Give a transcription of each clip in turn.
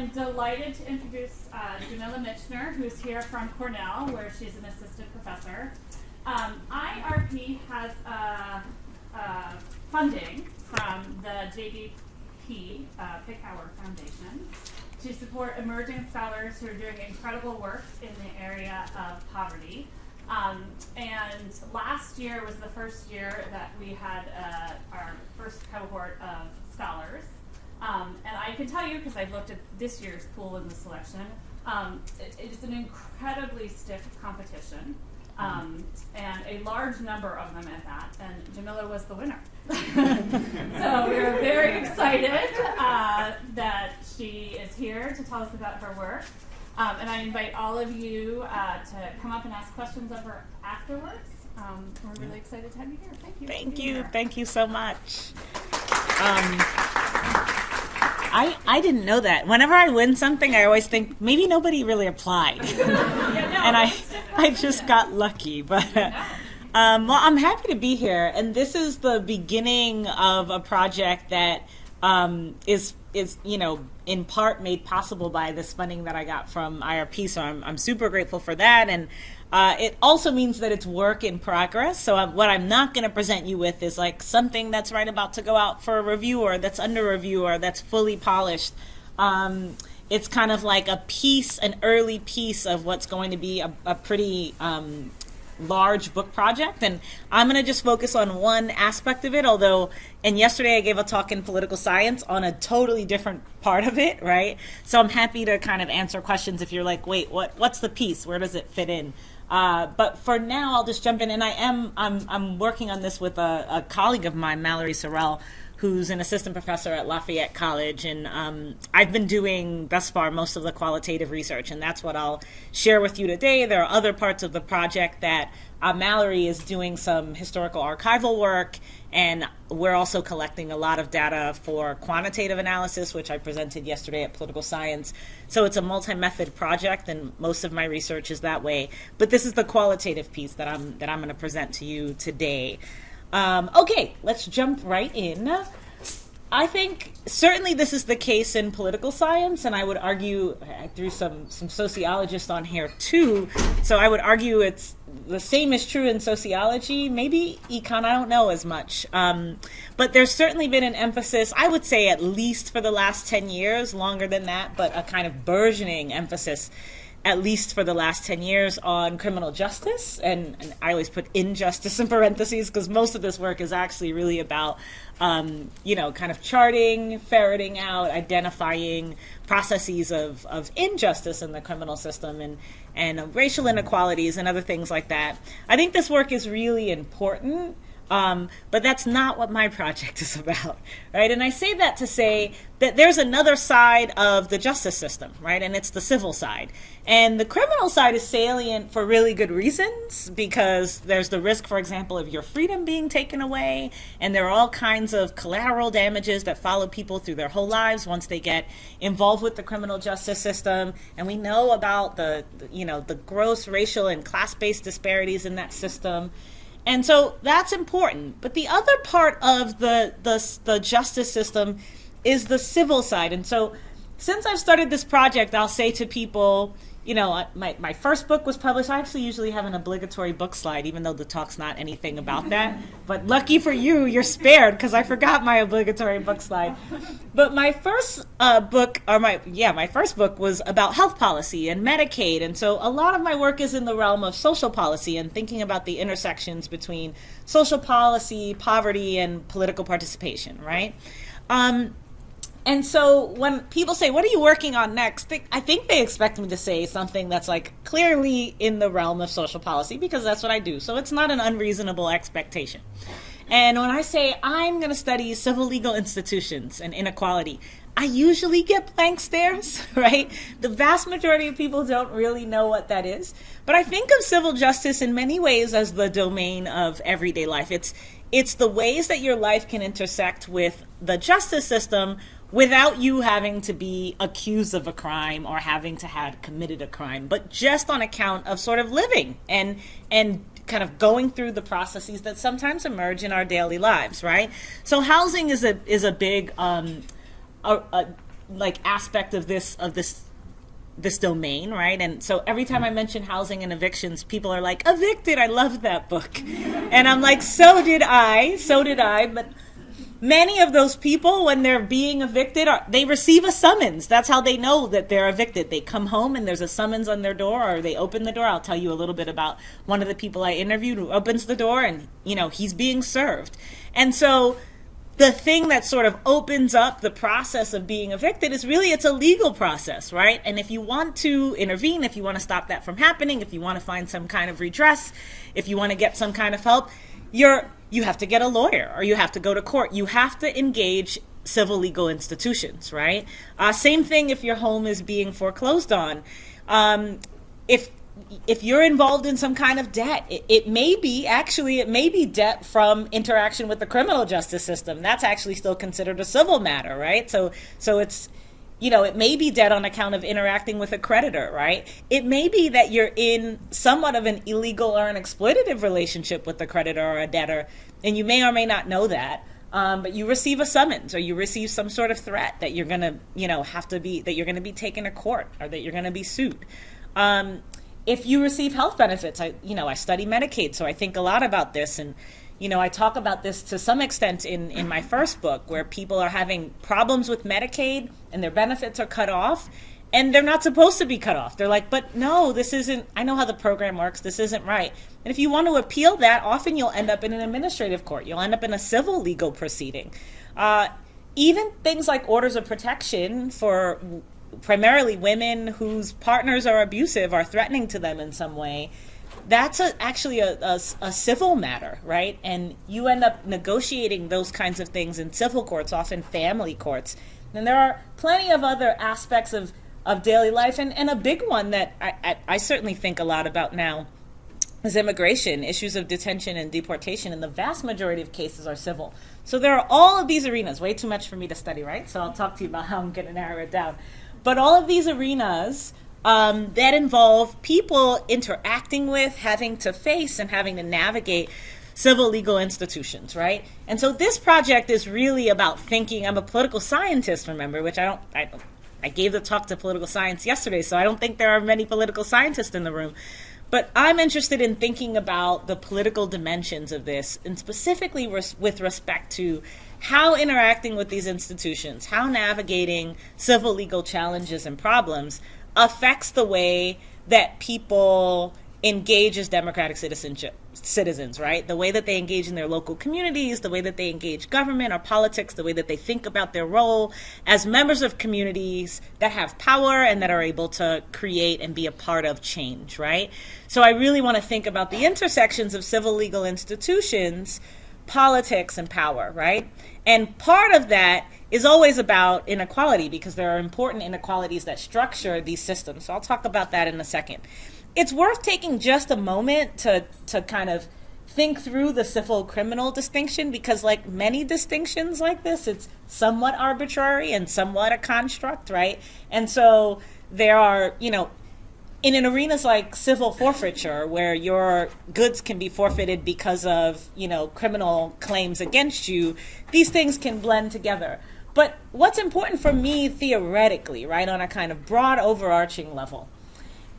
am delighted to introduce Jamila Michener, who's here from Cornell, where she's an assistant professor. IRP has funding from the JDP Pick-Our Foundation to support emerging scholars who are doing incredible work in the area of poverty. And last year was the first year that we had our first cohort of scholars. And I can tell you, because I've looked at this year's pool in the selection, it is an incredibly stiff competition, and a large number of them at that, and Jamila was the winner. So we're very excited that she is here to tell us about her work. And I invite all of you to come up and ask questions of her afterwards. We're really excited to have you here. Thank you. Thank you. Thank you so much. I didn't know that. Whenever I win something, I always think maybe nobody really applied. And I just got lucky. But well, I'm happy to be here. And this is the beginning of a project that is in part made possible by this funding that I got from IRP. So I'm super grateful for that. And it also means that it's work in progress. So what I'm not going to present you with is like something that's right about to go out for a review, or that's under review, or that's fully polished. It's kind of like an early piece of what's going to be a pretty large book project, and I'm going to just focus on one aspect of it, and yesterday I gave a talk in political science on a totally different part of it, right? So I'm happy to kind of answer questions if you're like, wait, what's the piece? Where does it fit in? But for now, I'll just jump in, and I'm working on this with a colleague of mine, Mallory Sorrell, who's an assistant professor at Lafayette College, and I've been doing thus far most of the qualitative research, and that's what I'll share with you today. There are other parts of the project that Mallory is doing some historical archival work, and we're also collecting a lot of data for quantitative analysis, which I presented yesterday at Political Science. So it's a multi-method project, and most of my research is that way. But this is the qualitative piece that I'm going to present to you today. Okay, let's jump right in. I think certainly this is the case in political science, and I would argue, I threw some sociologists on here too, so I would argue it's the same is true in sociology, maybe econ, I don't know as much. But there's certainly been an emphasis, I would say at least for the last 10 years, longer than that, but a kind of burgeoning emphasis at least for the last 10 years, on criminal justice. And I always put injustice in parentheses because most of this work is actually really about, kind of charting, ferreting out, identifying processes of injustice in the criminal system and racial inequalities and other things like that. I think this work is really important. But that's not what my project is about, right? And I say that to say that there's another side of the justice system, right? And it's the civil side. And the criminal side is salient for really good reasons, because there's the risk, for example, of your freedom being taken away, and there are all kinds of collateral damages that follow people through their whole lives once they get involved with the criminal justice system. And we know about the gross racial and class-based disparities in that system. And so that's important. But the other part of the justice system is the civil side. And so since I've started this project, I'll say to people, my first book was published. I actually usually have an obligatory book slide, even though the talk's not anything about that. But lucky for you, you're spared, because I forgot my obligatory book slide. But my first my first book was about health policy and Medicaid. And so a lot of my work is in the realm of social policy and thinking about the intersections between social policy, poverty, and political participation, right? And so when people say, what are you working on next? I think they expect me to say something that's like clearly in the realm of social policy, because that's what I do. So it's not an unreasonable expectation. And when I say I'm going to study civil legal institutions and inequality, I usually get blank stares, right? The vast majority of people don't really know what that is. But I think of civil justice in many ways as the domain of everyday life. It's the ways that your life can intersect with the justice system without you having to be accused of a crime or having to have committed a crime, but just on account of sort of living and kind of going through the processes that sometimes emerge in our daily lives, right? So housing is a big like aspect of this domain, right? And so every time I mention housing and evictions, people are like, Evicted, I love that book. And I'm like, so did I. But many of those people, when they're being evicted, they receive a summons. That's how they know that they're evicted. They come home and there's a summons on their door, or they open the door. I'll tell you a little bit about one of the people I interviewed who opens the door and, he's being served. And so the thing that sort of opens up the process of being evicted is really, it's a legal process, right? And if you want to intervene, if you want to stop that from happening, if you want to find some kind of redress, if you want to get some kind of help, you have to get a lawyer, or you have to go to court. You have to engage civil legal institutions, right? Same thing if your home is being foreclosed on. If you're involved in some kind of debt, it may be debt from interaction with the criminal justice system. That's actually still considered a civil matter, right? So it's, it may be debt on account of interacting with a creditor, right? It may be that you're in somewhat of an illegal or an exploitative relationship with the creditor or a debtor, and you may or may not know that. But you receive a summons, or you receive some sort of threat that you're gonna, that you're gonna be taken to court, or that you're gonna be sued. If you receive health benefits, I study Medicaid, so I think a lot about this, and I talk about this to some extent in my first book, where people are having problems with Medicaid and their benefits are cut off, and they're not supposed to be cut off. They're like, but no, this isn't, I know how the program works, this isn't right. And if you want to appeal that, often you'll end up in an administrative court. You'll end up in a civil legal proceeding. Even things like orders of protection for primarily women whose partners are abusive, are threatening to them in some way, that's actually a civil matter, right? And you end up negotiating those kinds of things in civil courts, often family courts. And there are plenty of other aspects of daily life, and a big one that I certainly think a lot about now is immigration. Issues of detention and deportation in the vast majority of cases are civil. So there are all of these arenas, way too much for me to study, right? So I'll talk to you about how I'm going to narrow it down. But all of these arenas that involve people interacting with, having to face, and having to navigate civil legal institutions, right? And so this project is really about thinking. I'm a political scientist, remember, which I gave the talk to political science yesterday, so I don't think there are many political scientists in the room. But I'm interested in thinking about the political dimensions of this, and specifically with respect to how interacting with these institutions, how navigating civil legal challenges and problems affects the way that people engage as democratic citizens, right? The way that they engage in their local communities, the way that they engage government or politics, the way that they think about their role as members of communities that have power and that are able to create and be a part of change, right? So I really want to think about the intersections of civil legal institutions, politics, and power, right? And part of that is always about inequality, because there are important inequalities that structure these systems. So I'll talk about that in a second. It's worth taking just a moment to kind of think through the civil criminal distinction, because like many distinctions like this, it's somewhat arbitrary and somewhat a construct, right? And so there are, in arenas like civil forfeiture, where your goods can be forfeited because of, criminal claims against you, these things can blend together. But what's important for me theoretically, right, on a kind of broad overarching level,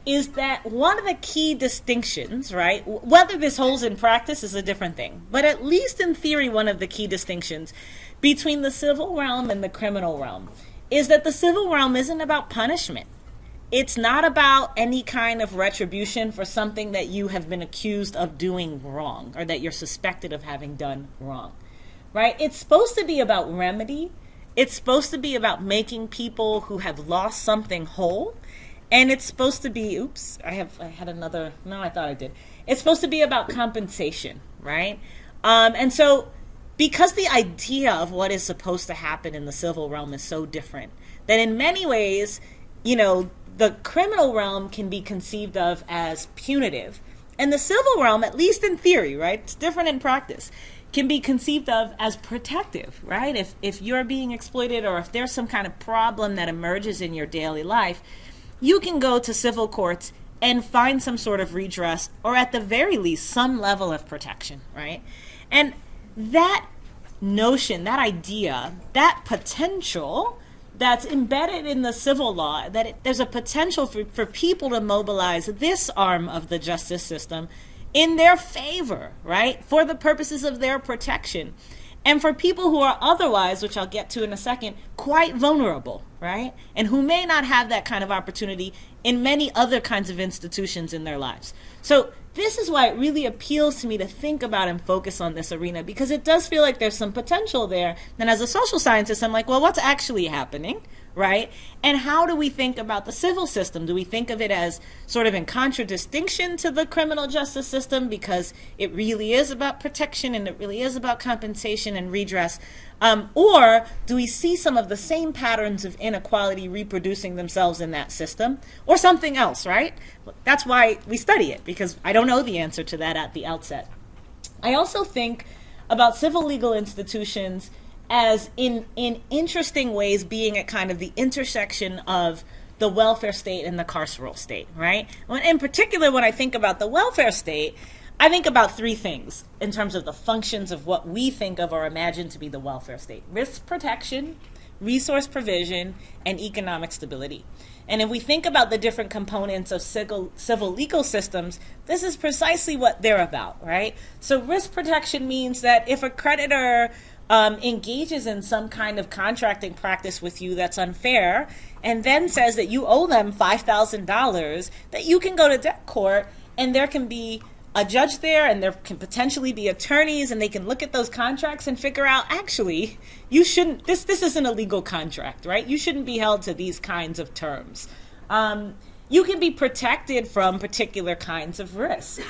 is that one of the key distinctions, right, whether this holds in practice is a different thing, but at least in theory, one of the key distinctions between the civil realm and the criminal realm is that the civil realm isn't about punishment. It's not about any kind of retribution for something that you have been accused of doing wrong, or that you're suspected of having done wrong, right? It's supposed to be about remedy. It's supposed to be about making people who have lost something whole. And it's supposed to be, I thought I did. It's supposed to be about compensation, right? And so because the idea of what is supposed to happen in the civil realm is so different, that in many ways, the criminal realm can be conceived of as punitive. And the civil realm, at least in theory, right, it's different in practice, can be conceived of as protective, right? If you're being exploited, or if there's some kind of problem that emerges in your daily life, you can go to civil courts and find some sort of redress, or at the very least, some level of protection, right? And that notion, that idea, that potential that's embedded in the civil law, that there's a potential for people to mobilize this arm of the justice system in their favor, right, for the purposes of their protection. And for people who are otherwise, which I'll get to in a second, quite vulnerable, right, and who may not have that kind of opportunity in many other kinds of institutions in their lives. So this is why it really appeals to me to think about and focus on this arena, because it does feel like there's some potential there. And as a social scientist, I'm like, well, what's actually happening, right? And how do we think about the civil system? Do we think of it as sort of in contradistinction to the criminal justice system because it really is about protection and it really is about compensation and redress? Or do we see some of the same patterns of inequality reproducing themselves in that system, or something else, right? That's why we study it, because I don't know the answer to that at the outset. I also think about civil legal institutions as in interesting ways being at kind of the intersection of the welfare state and the carceral state, right? In particular, when I think about the welfare state, I think about three things in terms of the functions of what we think of or imagine to be the welfare state: risk protection, resource provision, and economic stability. And if we think about the different components of civil legal systems, this is precisely what they're about, right? So risk protection means that if a creditor engages in some kind of contracting practice with you that's unfair, and then says that you owe them $5,000, that you can go to debt court, and there can be a judge there, and there can potentially be attorneys, and they can look at those contracts and figure out, actually, you shouldn't, this isn't a legal contract, right? You shouldn't be held to these kinds of terms. You can be protected from particular kinds of risks.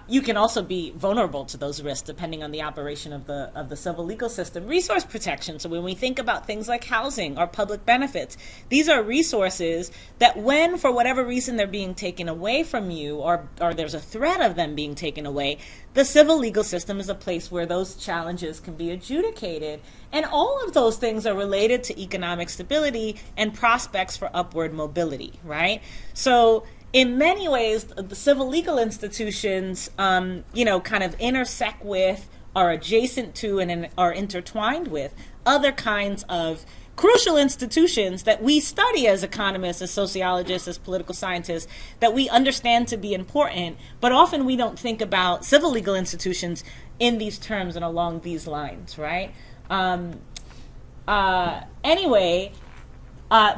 You can also be vulnerable to those risks depending on the operation of the civil legal system. Resource protection, so when we think about things like housing or public benefits, these are resources that when, for whatever reason, they're being taken away from you, or there's a threat of them being taken away, the civil legal system is a place where those challenges can be adjudicated. And all of those things are related to economic stability and prospects for upward mobility, right? So in many ways, the civil legal institutions, kind of intersect with, are adjacent to, and are intertwined with other kinds of crucial institutions that we study as economists, as sociologists, as political scientists, that we understand to be important, but often we don't think about civil legal institutions in these terms and along these lines, right?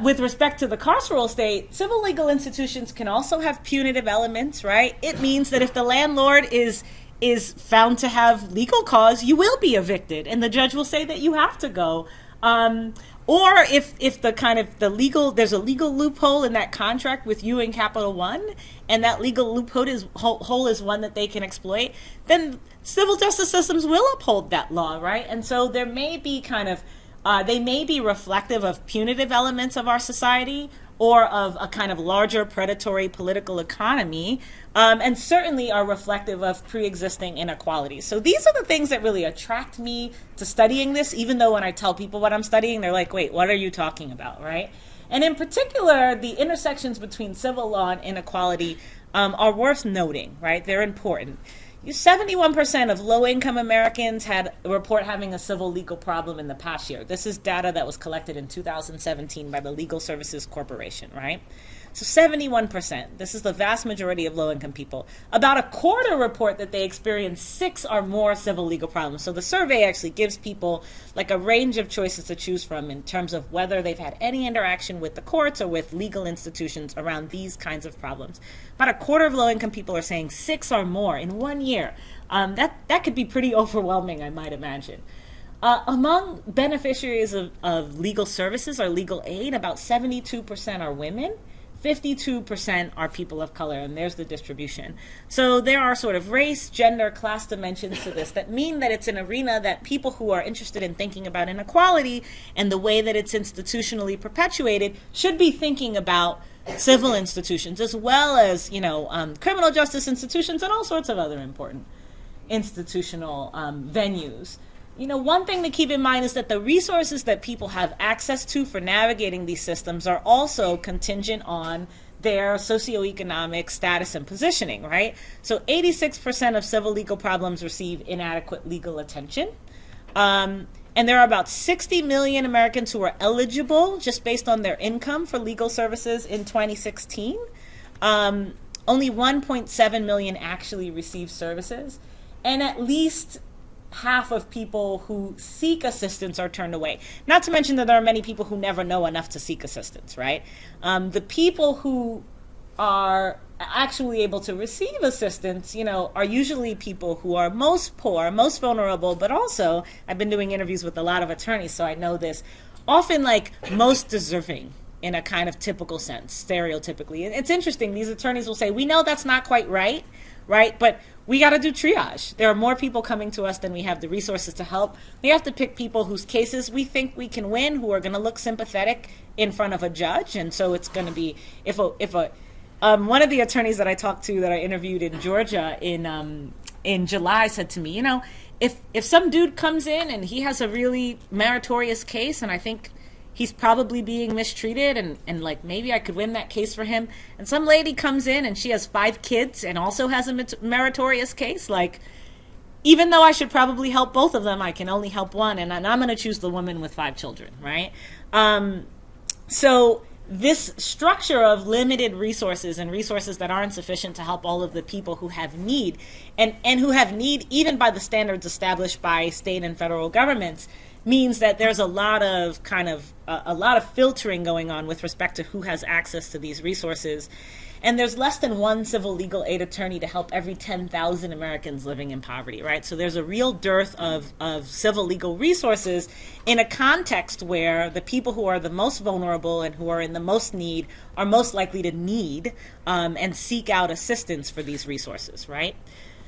With respect to the carceral state, civil legal institutions can also have punitive elements, right? It means that if the landlord is found to have legal cause, you will be evicted, and the judge will say that you have to go. Or if there's a legal loophole in that contract with you and Capital One, and that legal loophole is one that they can exploit, then civil justice systems will uphold that law, right? And so there may be they may be reflective of punitive elements of our society, or of a kind of larger predatory political economy, and certainly are reflective of pre-existing inequalities. So these are the things that really attract me to studying this, even though when I tell people what I'm studying, they're like, wait, what are you talking about, right? And in particular, the intersections between civil law and inequality are worth noting, right? They're important. 71% of low-income Americans report having a civil legal problem in the past year. This is data that was collected in 2017 by the Legal Services Corporation, right? So 71%. This is the vast majority of low-income people. About a quarter report that they experience 6 or more civil legal problems. So the survey actually gives people like a range of choices to choose from in terms of whether they've had any interaction with the courts or with legal institutions around these kinds of problems. About a quarter of low-income people are saying 6 or more in 1 year. That could be pretty overwhelming, I might imagine. Among beneficiaries of legal services or legal aid, about 72% are women. 52% are people of color, and there's the distribution. So there are sort of race, gender, class dimensions to this that mean that it's an arena that people who are interested in thinking about inequality and the way that it's institutionally perpetuated should be thinking about civil institutions as well as, criminal justice institutions and all sorts of other important institutional venues. One thing to keep in mind is that the resources that people have access to for navigating these systems are also contingent on their socioeconomic status and positioning, right? So 86% of civil legal problems receive inadequate legal attention. And And there are about 60 million Americans who are eligible just based on their income for legal services in 2016. Only 1.7 million actually receive services, and at least half of people who seek assistance are turned away. Not to mention that there are many people who never know enough to seek assistance, right? The people who are actually able to receive assistance, are usually people who are most poor, most vulnerable, but also, I've been doing interviews with a lot of attorneys, so I know this, often like most deserving in a kind of typical sense, stereotypically. And it's interesting, these attorneys will say, we know that's not quite right? But we got to do triage. There are more people coming to us than we have the resources to help. We have to pick people whose cases we think we can win, who are going to look sympathetic in front of a judge. And so it's going to be, one of the attorneys that I talked to that I interviewed in Georgia in July said to me, if some dude comes in and he has a really meritorious case, and I think he's probably being mistreated, and like maybe I could win that case for him, and some lady comes in and she has 5 kids and also has a meritorious case, like, even though I should probably help both of them, I can only help one, and I'm going to choose the woman with 5 children, right? So this structure of limited resources and resources that aren't sufficient to help all of the people who have need, and who have need even by the standards established by state and federal governments, means that there's a lot of filtering going on with respect to who has access to these resources. And there's less than one civil legal aid attorney to help every 10,000 Americans living in poverty, right? So there's a real dearth of civil legal resources in a context where the people who are the most vulnerable and who are in the most need are most likely to need and seek out assistance for these resources, right?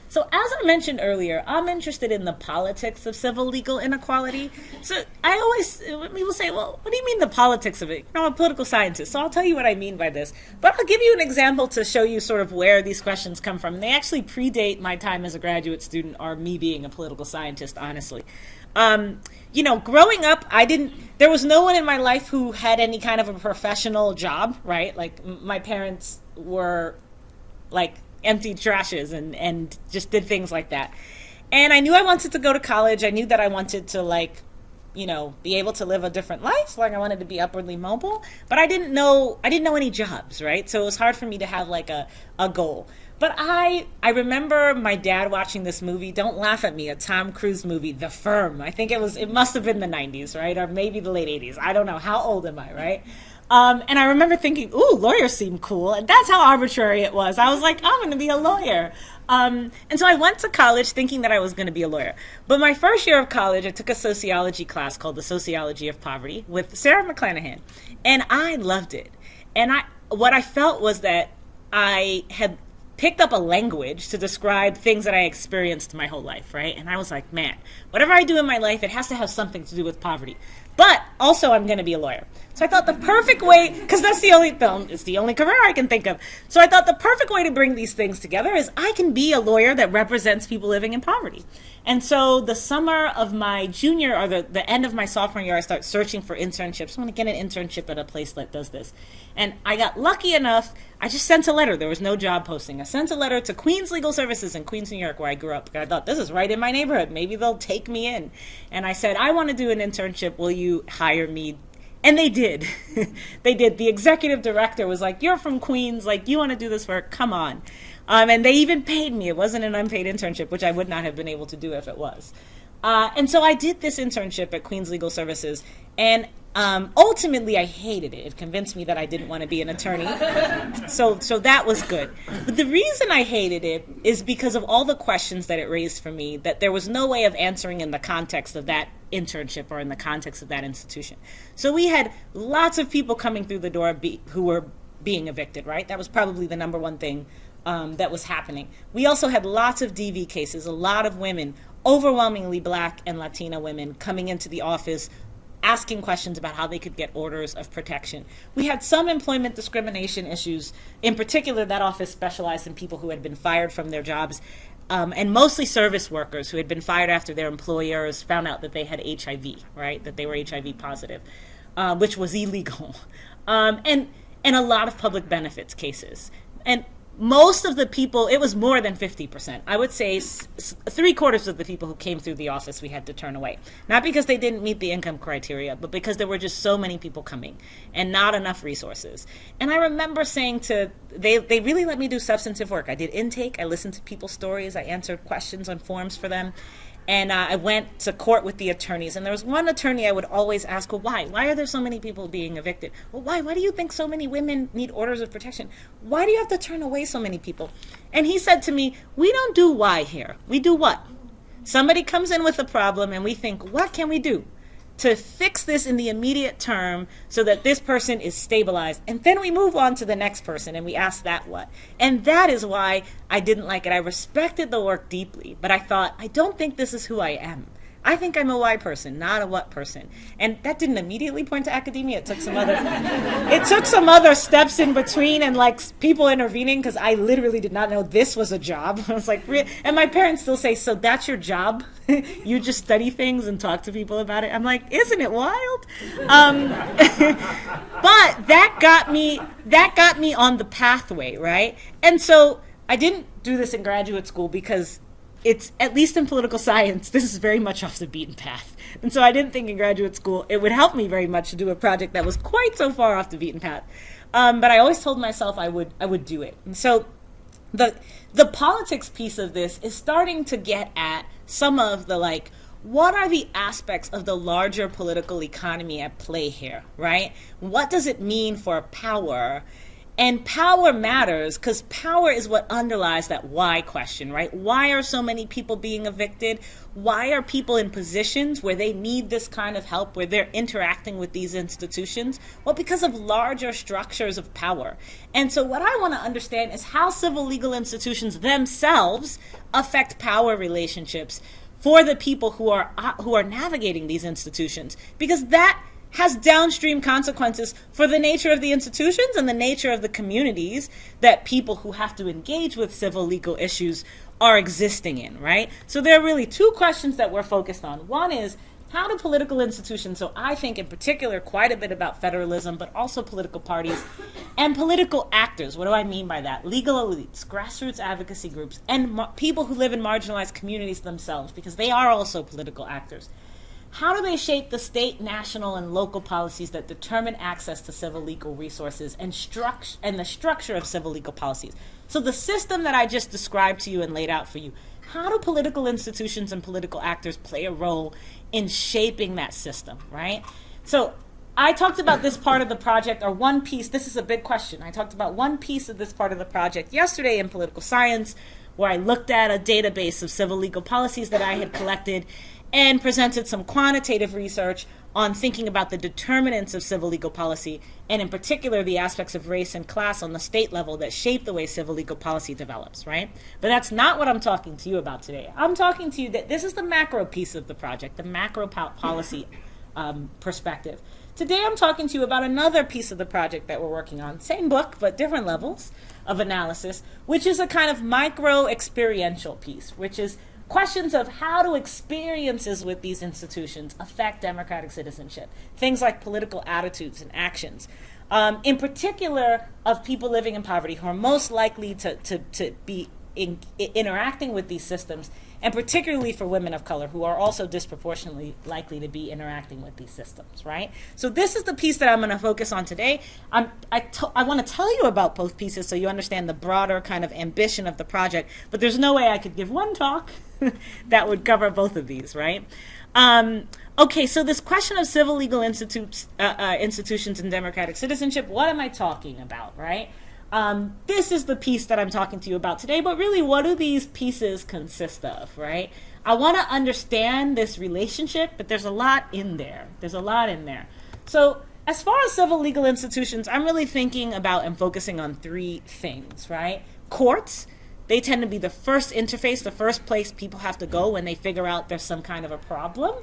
So as I mentioned earlier, I'm interested in the politics of civil legal inequality. So people say, well, what do you mean the politics of it? I'm a political scientist, so I'll tell you what I mean by this. But I'll give you an example to show you sort of where these questions come from. They actually predate my time as a graduate student or me being a political scientist, honestly. Growing up, there was no one in my life who had any kind of a professional job, right? Like my parents were like emptied trashes and just did things like that. And I knew I wanted to go to college. I knew that I wanted to be able to live a different life. Like I wanted to be upwardly mobile, but I didn't know any jobs, right? So it was hard for me to have like a goal. But I remember my dad watching this movie, don't laugh at me, a Tom Cruise movie, The Firm. I think it must have been the 90s, right? Or maybe the late 80s. I don't know. How old am I, right? And I remember thinking, ooh, lawyers seem cool. And that's how arbitrary it was. I was like, I'm going to be a lawyer. And so I went to college thinking that I was going to be a lawyer. But my first year of college, I took a sociology class called The Sociology of Poverty with Sarah McClanahan. And I loved it. And what I felt was that I had picked up a language to describe things that I experienced my whole life, right? And I was like, man, whatever I do in my life, it has to have something to do with poverty. But also I'm going to be a lawyer. So I thought the perfect way, because it's the only career I can think of. So I thought the perfect way to bring these things together is I can be a lawyer that represents people living in poverty. And so the summer of my junior, or the end of my sophomore year, I start searching for internships. I want to get an internship at a place that does this. And I got lucky enough, I just sent a letter. There was no job posting. I sent a letter to Queens Legal Services in Queens, New York, where I grew up. I thought, this is right in my neighborhood. Maybe they'll take me in. And I said, I want to do an internship. Will you hire me? And they did. They did. The executive director was like, you're from Queens. Like, you want to do this work? Come on. And they even paid me. It wasn't an unpaid internship, which I would not have been able to do if it was. And so I did this internship at Queens Legal Services. And ultimately, I hated it. It convinced me that I didn't want to be an attorney. So that was good. But the reason I hated it is because of all the questions that it raised for me that there was no way of answering in the context of that internship or in the context of that institution. So we had lots of people coming through the door who were being evicted, right? That was probably the number one thing that was happening. We also had lots of DV cases, a lot of women, overwhelmingly Black and Latina women, coming into the office asking questions about how they could get orders of protection. We had some employment discrimination issues. In particular, that office specialized in people who had been fired from their jobs, and mostly service workers who had been fired after their employers found out that they had HIV, right? That they were HIV positive, which was illegal. And a lot of public benefits cases. And most of the people, it was more than 50%. I would say 3/4 of the people who came through the office we had to turn away. Not because they didn't meet the income criteria, but because there were just so many people coming and not enough resources. And I remember saying they really let me do substantive work. I did intake, I listened to people's stories, I answered questions on forums for them. And I went to court with the attorneys. And there was one attorney I would always ask, well, why? Why are there so many people being evicted? Well, why? Why do you think so many women need orders of protection? Why do you have to turn away so many people? And he said to me, we don't do why here. We do what? Somebody comes in with a problem and we think, what can we do to fix this in the immediate term so that this person is stabilized? And then we move on to the next person and we ask that what. And that is why I didn't like it. I respected the work deeply, but I thought, I don't think this is who I am. I think I'm a why person, not a what person. And that didn't immediately point to academia. It took some other steps in between and like people intervening, because I literally did not know this was a job. I was like, and my parents still say, so that's your job? You just study things and talk to people about it? I'm like, isn't it wild? But that got me on the pathway, right? And so I didn't do this in graduate school because it's, at least in political science, this is very much off the beaten path. And so I didn't think in graduate school it would help me very much to do a project that was quite so far off the beaten path. But I always told myself I would do it. And so the politics piece of this is starting to get at some of the, like, what are the aspects of the larger political economy at play here, right? What does it mean for power? And power matters because power is what underlies that why question, right? Why are so many people being evicted? Why are people in positions where they need this kind of help, where they're interacting with these institutions? Well, because of larger structures of power. And so what I want to understand is how civil legal institutions themselves affect power relationships for the people who are navigating these institutions, because that has downstream consequences for the nature of the institutions and the nature of the communities that people who have to engage with civil legal issues are existing in, right? So there are really two questions that we're focused on. One is, how do political institutions, so I think in particular quite a bit about federalism, but also political parties and political actors. What do I mean by that? Legal elites, grassroots advocacy groups, and people who live in marginalized communities themselves, because they are also political actors. How do they shape the state, national, and local policies that determine access to civil legal resources and the structure of civil legal policies? So the system that I just described to you and laid out for you, how do political institutions and political actors play a role in shaping that system, right? So I talked about this part of the project, or one piece. This is a big question. I talked about one piece of this part of the project yesterday in political science, where I looked at a database of civil legal policies that I had collected and presented some quantitative research on thinking about the determinants of civil legal policy, and in particular the aspects of race and class on the state level that shape the way civil legal policy develops, right? But that's not what I'm talking to you about today. I'm talking to you that this is the macro piece of the project, the macro policy perspective. Today I'm talking to you about another piece of the project that we're working on, same book, but different levels of analysis, which is a kind of micro experiential piece, which is questions of how do experiences with these institutions affect democratic citizenship? Things like political attitudes and actions. In particular, of people living in poverty who are most likely to be interacting with these systems, and particularly for women of color who are also disproportionately likely to be interacting with these systems, right? So this is the piece that I'm going to focus on today. I want to tell you about both pieces so you understand the broader kind of ambition of the project, but there's no way I could give one talk that would cover both of these, right? Okay, so this question of civil legal institutions and democratic citizenship, what am I talking about, right? This is the piece that I'm talking to you about today, but really, what do these pieces consist of, right? I want to understand this relationship, but there's a lot in there. So as far as civil legal institutions, I'm really thinking about and focusing on three things, right? Courts. They tend to be the first interface, the first place people have to go when they figure out there's some kind of a problem.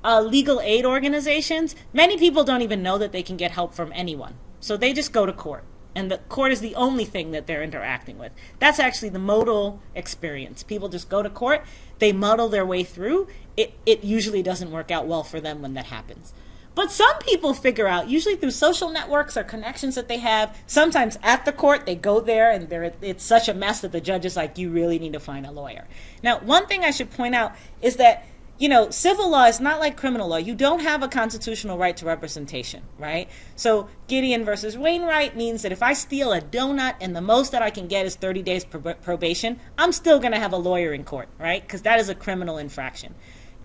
Legal aid organizations, many people don't even know that they can get help from anyone. So they just go to court. And the court is the only thing that they're interacting with. That's actually the modal experience. People just go to court, they muddle their way through. It usually doesn't work out well for them when that happens. But some people figure out, usually through social networks or connections that they have, sometimes at the court, they go there and it's such a mess that the judge is like, you really need to find a lawyer. Now, one thing I should point out is that, civil law is not like criminal law. You don't have a constitutional right to representation, right? So Gideon versus Wainwright means that if I steal a donut and the most that I can get is 30 days probation, I'm still going to have a lawyer in court, right? Because that is a criminal infraction.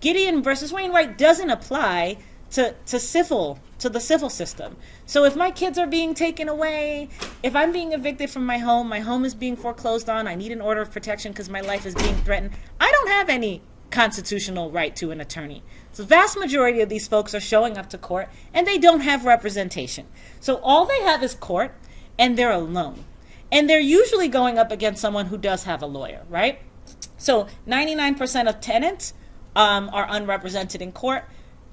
Gideon versus Wainwright doesn't apply to the civil system. So if my kids are being taken away, if I'm being evicted from my home is being foreclosed on, I need an order of protection because my life is being threatened, I don't have any constitutional right to an attorney. So the vast majority of these folks are showing up to court and they don't have representation. So all they have is court and they're alone. And they're usually going up against someone who does have a lawyer, right? So 99% of tenants are unrepresented in court,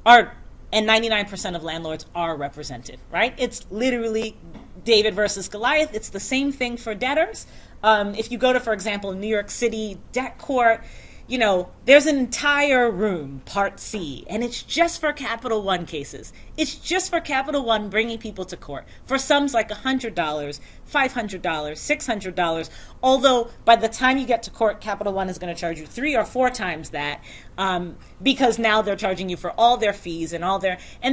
and 99% of landlords are represented, right? It's literally David versus Goliath. It's the same thing for debtors. If you go to, for example, New York City debt court, there's an entire room, Part C, and it's just for Capital One cases. It's just for Capital One bringing people to court. For sums like $100, $500, $600, although by the time you get to court, Capital One is going to charge you 3 or 4 times that because now they're charging you for all their fees and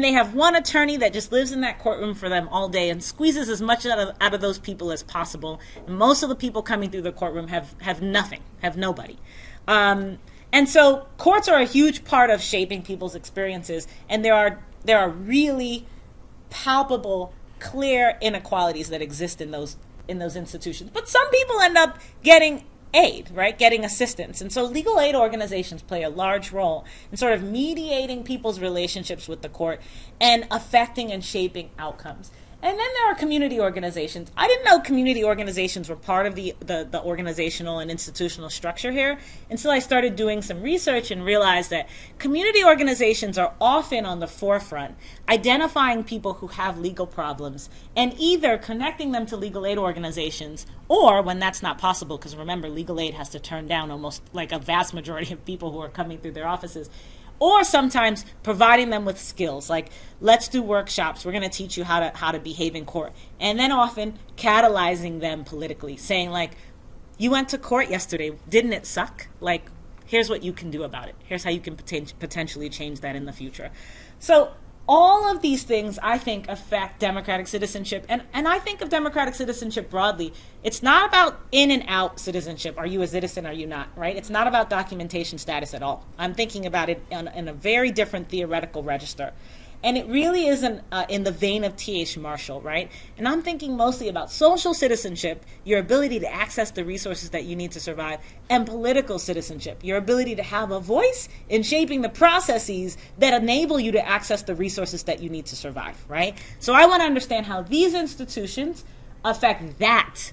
they have one attorney that just lives in that courtroom for them all day and squeezes as much out of those people as possible. And most of the people coming through the courtroom have nothing, have nobody. And so courts are a huge part of shaping people's experiences, and there are really palpable, clear inequalities that exist in those institutions. But some people end up getting aid, right? Getting assistance. And so legal aid organizations play a large role in sort of mediating people's relationships with the court and affecting and shaping outcomes. And then there are community organizations. I didn't know community organizations were part of the organizational and institutional structure here until I started doing some research and realized that community organizations are often on the forefront, identifying people who have legal problems and either connecting them to legal aid organizations, or when that's not possible, because remember, legal aid has to turn down almost like a vast majority of people who are coming through their offices, or sometimes providing them with skills like, let's do workshops, we're going to teach you how to behave in court, and then often catalyzing them politically, saying like, you went to court yesterday, didn't it suck? Like, here's what you can do about it. Here's how you can potentially change that in the future. So all of these things, I think, affect democratic citizenship. And I think of democratic citizenship broadly. It's not about in and out citizenship. Are you a citizen? Are you not? Right? It's not about documentation status at all. I'm thinking about it in a very different theoretical register. And it really isn't in the vein of T.H. Marshall, right? And I'm thinking mostly about social citizenship, your ability to access the resources that you need to survive, and political citizenship, your ability to have a voice in shaping the processes that enable you to access the resources that you need to survive, right? So I want to understand how these institutions affect that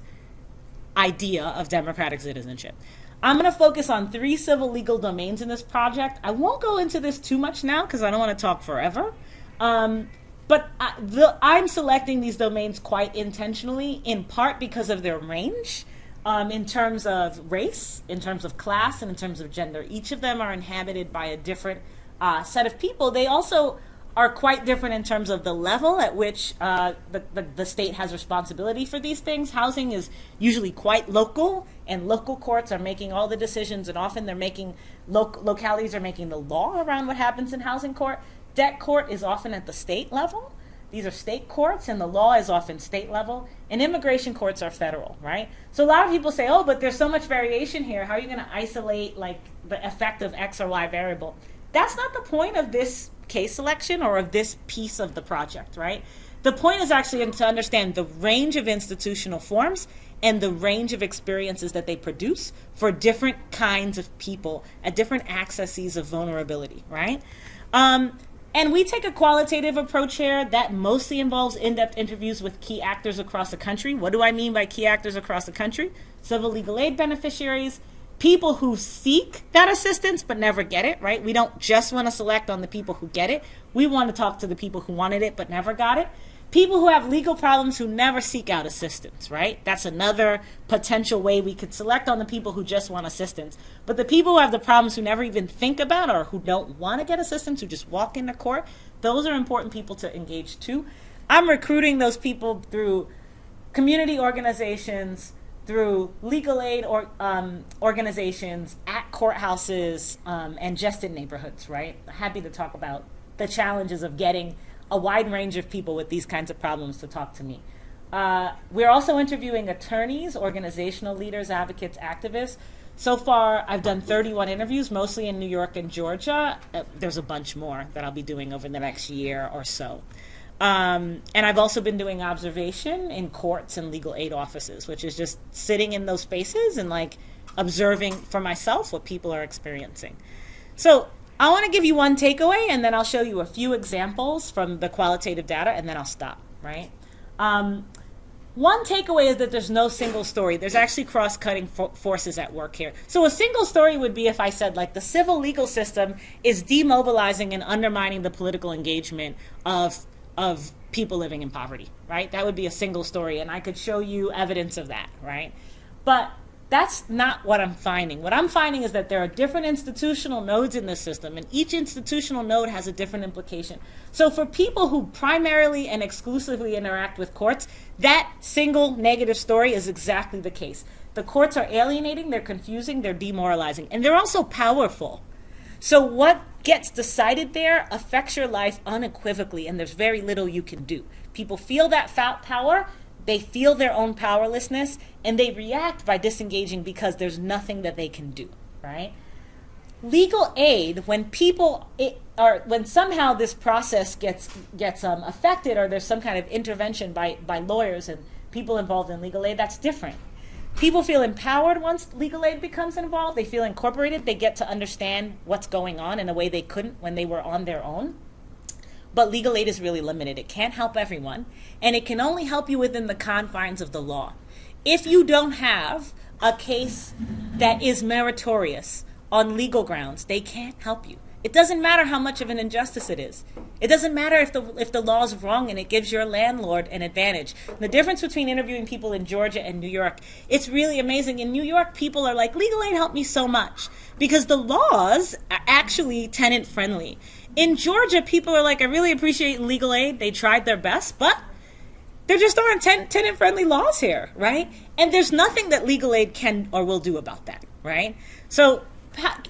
idea of democratic citizenship. I'm going to focus on 3 civil legal domains in this project. I won't go into this too much now because I don't want to talk forever. But I'm selecting these domains quite intentionally, in part because of their range in terms of race, in terms of class, and in terms of gender. Each of them are inhabited by a different set of people. They also are quite different in terms of the level at which the state has responsibility for these things. Housing is usually quite local, and local courts are making all the decisions, and often they're making localities are making the law around what happens in housing court. Debt court is often at the state level. These are state courts, and the law is often state level. And immigration courts are federal, right? So a lot of people say, oh, but there's so much variation here. How are you going to isolate like the effect of X or Y variable? That's not the point of this case selection or of this piece of the project, right? The point is actually to understand the range of institutional forms and the range of experiences that they produce for different kinds of people at different accesses of vulnerability, right? And we take a qualitative approach here that mostly involves in-depth interviews with key actors across the country. What do I mean by key actors across the country? Civil legal aid beneficiaries, people who seek that assistance but never get it, right? We don't just want to select on the people who get it. We want to talk to the people who wanted it but never got it. People who have legal problems who never seek out assistance, right? That's another potential way we could select on the people who just want assistance. But the people who have the problems who never even think about or who don't want to get assistance, who just walk into court, those are important people to engage too. I'm recruiting those people through community organizations, through legal aid organizations, at courthouses, and just in neighborhoods, right? Happy to talk about the challenges of getting a wide range of people with these kinds of problems to talk to me. We're also interviewing attorneys, organizational leaders, advocates, activists. So far, I've done 31 interviews, mostly in New York and Georgia. There's a bunch more that I'll be doing over the next year or so. And I've also been doing observation in courts and legal aid offices, which is just sitting in those spaces and like observing for myself what people are experiencing. So I want to give you one takeaway, and then I'll show you a few examples from the qualitative data, and then I'll stop, right? One takeaway is that there's no single story. There's actually cross-cutting forces at work here. So a single story would be if I said, like, the civil legal system is demobilizing and undermining the political engagement of people living in poverty, right? That would be a single story, and I could show you evidence of that, right? But that's not what I'm finding. What I'm finding is that there are different institutional nodes in this system, and each institutional node has a different implication. So for people who primarily and exclusively interact with courts, that single negative story is exactly the case. The courts are alienating, they're confusing, they're demoralizing, and they're also powerful. So what gets decided there affects your life unequivocally, and there's very little you can do. People feel that power, they feel their own powerlessness, and they react by disengaging because there's nothing that they can do, right? Legal aid, when somehow this process gets affected, or there's some kind of intervention by lawyers and people involved in legal aid, that's different. People feel empowered once legal aid becomes involved. They feel incorporated. They get to understand what's going on in a way they couldn't when they were on their own. But legal aid is really limited. It can't help everyone, and it can only help you within the confines of the law. If you don't have a case that is meritorious on legal grounds, they can't help you. It doesn't matter how much of an injustice it is. It doesn't matter if the law is wrong and it gives your landlord an advantage. The difference between interviewing people in Georgia and New York, it's really amazing. In New York, people are like, legal aid helped me so much because the laws are actually tenant friendly. In Georgia, people are like, I really appreciate legal aid. They tried their best, but there just aren't tenant-friendly laws here, right? And there's nothing that legal aid can or will do about that, right? So,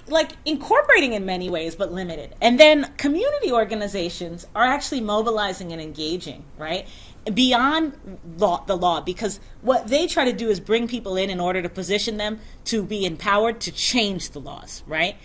like, incorporating in many ways, but limited. And then community organizations are actually mobilizing and engaging, right? Beyond the law, because what they try to do is bring people in order to position them to be empowered to change the laws, right?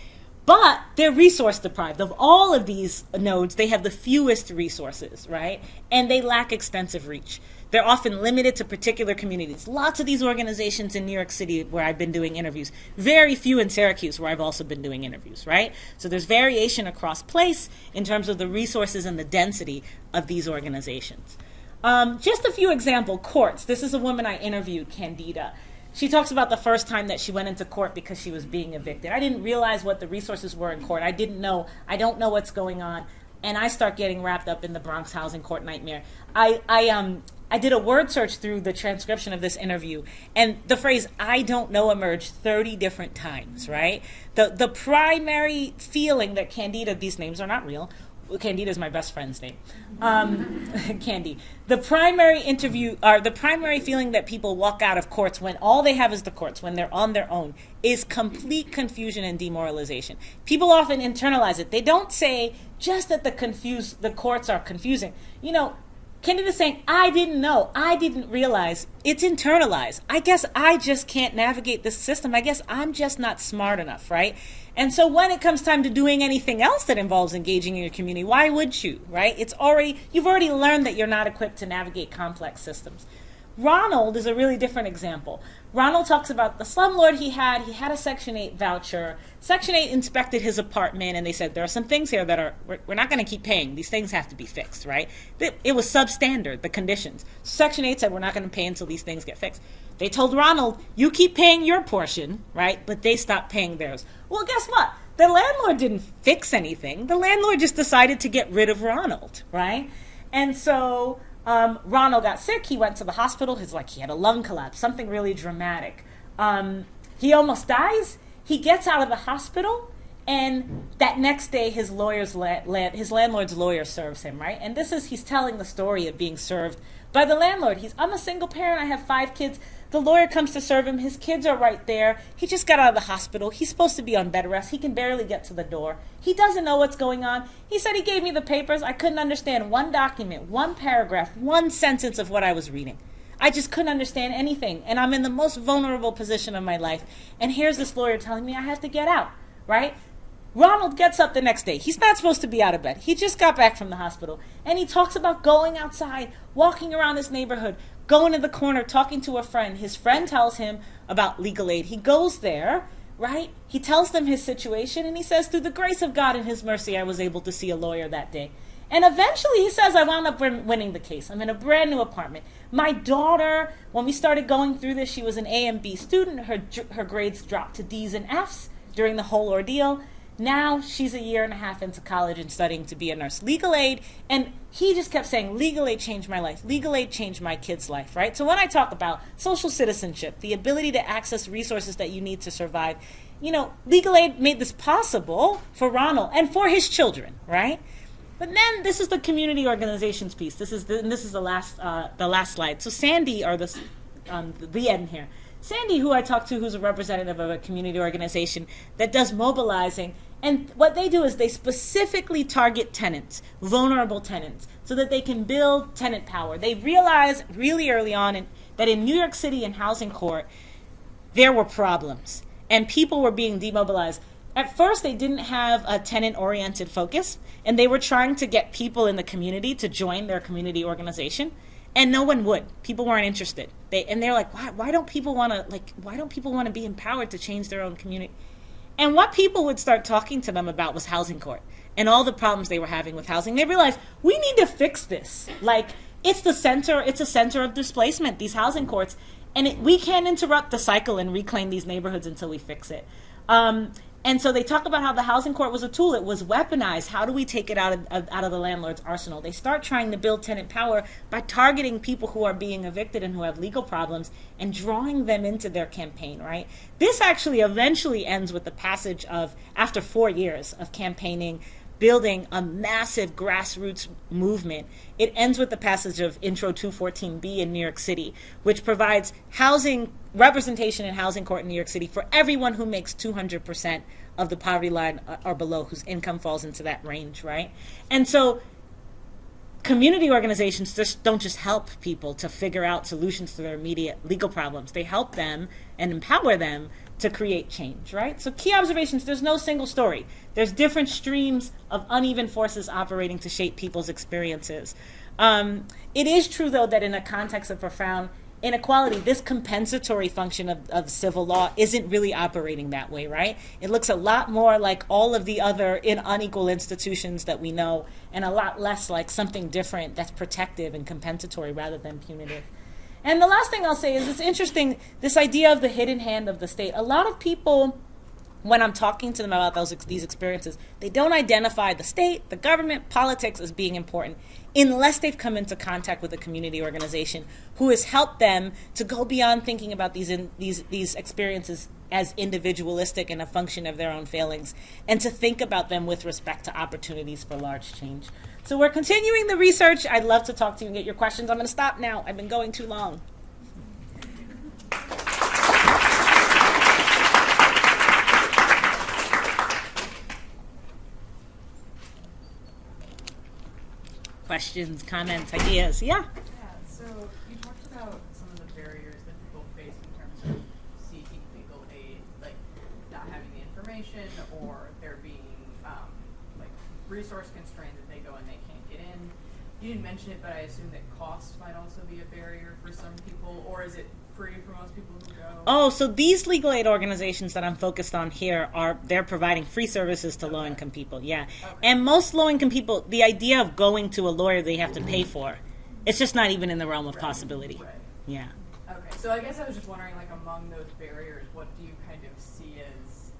But they're resource deprived. Of all of these nodes, they have the fewest resources, right? And they lack extensive reach. They're often limited to particular communities. Lots of these organizations in New York City where I've been doing interviews. Very few in Syracuse where I've also been doing interviews, right? So there's variation across place in terms of the resources and the density of these organizations. Just a few examples. Courts. This is a woman I interviewed, Candida. She talks about the first time that she went into court because she was being evicted. I didn't realize what the resources were in court. I don't know what's going on. And I start getting wrapped up in the Bronx housing court nightmare. I did a word search through the transcription of this interview, and the phrase "I don't know" emerged 30 different times, right? The primary feeling that Candida, these names are not real. Candida is my best friend's name. Candy. The primary feeling that people walk out of courts when all they have is the courts, when they're on their own, is complete confusion and demoralization. People often internalize it. They don't say just that the courts are confusing. You know, Candida's saying, I didn't know, I didn't realize. It's internalized. I guess I just can't navigate this system. I guess I'm just not smart enough, right? And so when it comes time to doing anything else that involves engaging in your community, why would you, right? You've already learned that you're not equipped to navigate complex systems. Ronald is a really different example. Ronald talks about the slumlord he had a Section 8 voucher. Section 8 inspected his apartment and they said, there are some things here that we're not going to keep paying. These things have to be fixed, right? It was substandard, the conditions. Section 8 said, we're not going to pay until these things get fixed. They told Ronald, you keep paying your portion, right? But they stopped paying theirs. Well, guess what? The landlord didn't fix anything. The landlord just decided to get rid of Ronald, right? And so Ronald got sick. He went to the hospital. He had a lung collapse, something really dramatic. He almost dies. He gets out of the hospital, and that next day his landlord's lawyer serves him, right? And he's telling the story of being served by the landlord. I'm a single parent. I have 5 kids. The lawyer comes to serve him. His kids are right there. He just got out of the hospital. He's supposed to be on bed rest. He can barely get to the door. He doesn't know what's going on. He said he gave me the papers. I couldn't understand one document, one paragraph, one sentence of what I was reading. I just couldn't understand anything. And I'm in the most vulnerable position of my life. And here's this lawyer telling me I have to get out, right? Ronald gets up the next day. He's not supposed to be out of bed. He just got back from the hospital. And he talks about going outside, walking around his neighborhood, going to the corner, talking to a friend. His friend tells him about legal aid. He goes there, right? He tells them his situation, and he says, through the grace of God and his mercy, I was able to see a lawyer that day. And eventually he says, I wound up winning the case. I'm in a brand new apartment. My daughter, when we started going through this, she was an A and B student. Her grades dropped to D's and F's during the whole ordeal. Now she's a year and a half into college and studying to be a nurse. Legal aid, and he just kept saying, legal aid changed my life. Legal aid changed my kid's life, right? So when I talk about social citizenship, the ability to access resources that you need to survive, legal aid made this possible for Ronald and for his children, right? But then this is the community organizations piece. This is the last slide. So Sandy, or the end here. Sandy, who I talked to, who's a representative of a community organization that does mobilizing, and what they do is they specifically target tenants, vulnerable tenants, so that they can build tenant power. They realized really early on that in New York City in housing court, there were problems, and people were being demobilized. At first, they didn't have a tenant-oriented focus, and they were trying to get people in the community to join their community organization. And no one would. People weren't interested. They're like, why don't people want to be empowered to change their own community? And what people would start talking to them about was housing court and all the problems they were having with housing. They realized, we need to fix this. It's a center of displacement, these housing courts, and we can't interrupt the cycle and reclaim these neighborhoods until we fix it. And so they talk about how the housing court was a tool. It was weaponized. How do we take it out of the landlord's arsenal? They start trying to build tenant power by targeting people who are being evicted and who have legal problems and drawing them into their campaign, right? This actually eventually ends with the passage of, after 4 years of campaigning, building a massive grassroots movement. It ends with the passage of Intro 214B in New York City, which provides housing representation in housing court in New York City for everyone who makes 200% of the poverty line or below, whose income falls into that range, right? And so community organizations don't just help people to figure out solutions to their immediate legal problems. They help them and empower them to create change, right? So key observations, there's no single story. There's different streams of uneven forces operating to shape people's experiences. It is true, though, that in a context of profound inequality, this compensatory function of civil law isn't really operating that way, right? It looks a lot more like all of the other unequal institutions that we know, and a lot less like something different that's protective and compensatory rather than punitive. And the last thing I'll say is it's interesting, this idea of the hidden hand of the state. A lot of people, when I'm talking to them about these experiences, they don't identify the state, the government, politics as being important unless they've come into contact with a community organization who has helped them to go beyond thinking about these experiences as individualistic and a function of their own failings, and to think about them with respect to opportunities for large change. So we're continuing the research. I'd love to talk to you and get your questions. I'm going to stop now. I've been going too long. Questions, comments, ideas? Yeah? Yeah, so you talked about some of the barriers that people face in terms of seeking legal aid, like not having the information, or there being resource constraint that they go and they can't get in. You didn't mention it, but I assume that cost might also be a barrier for some people, or is it free for most people who go? Oh, so these legal aid organizations that I'm focused on here they're providing free services to low-income people, yeah. Okay. And most low-income people, the idea of going to a lawyer they have to pay for, it's just not even in the realm of possibility. Right. Yeah. Okay, so I guess I was just wondering, among those barriers, what do you kind of see as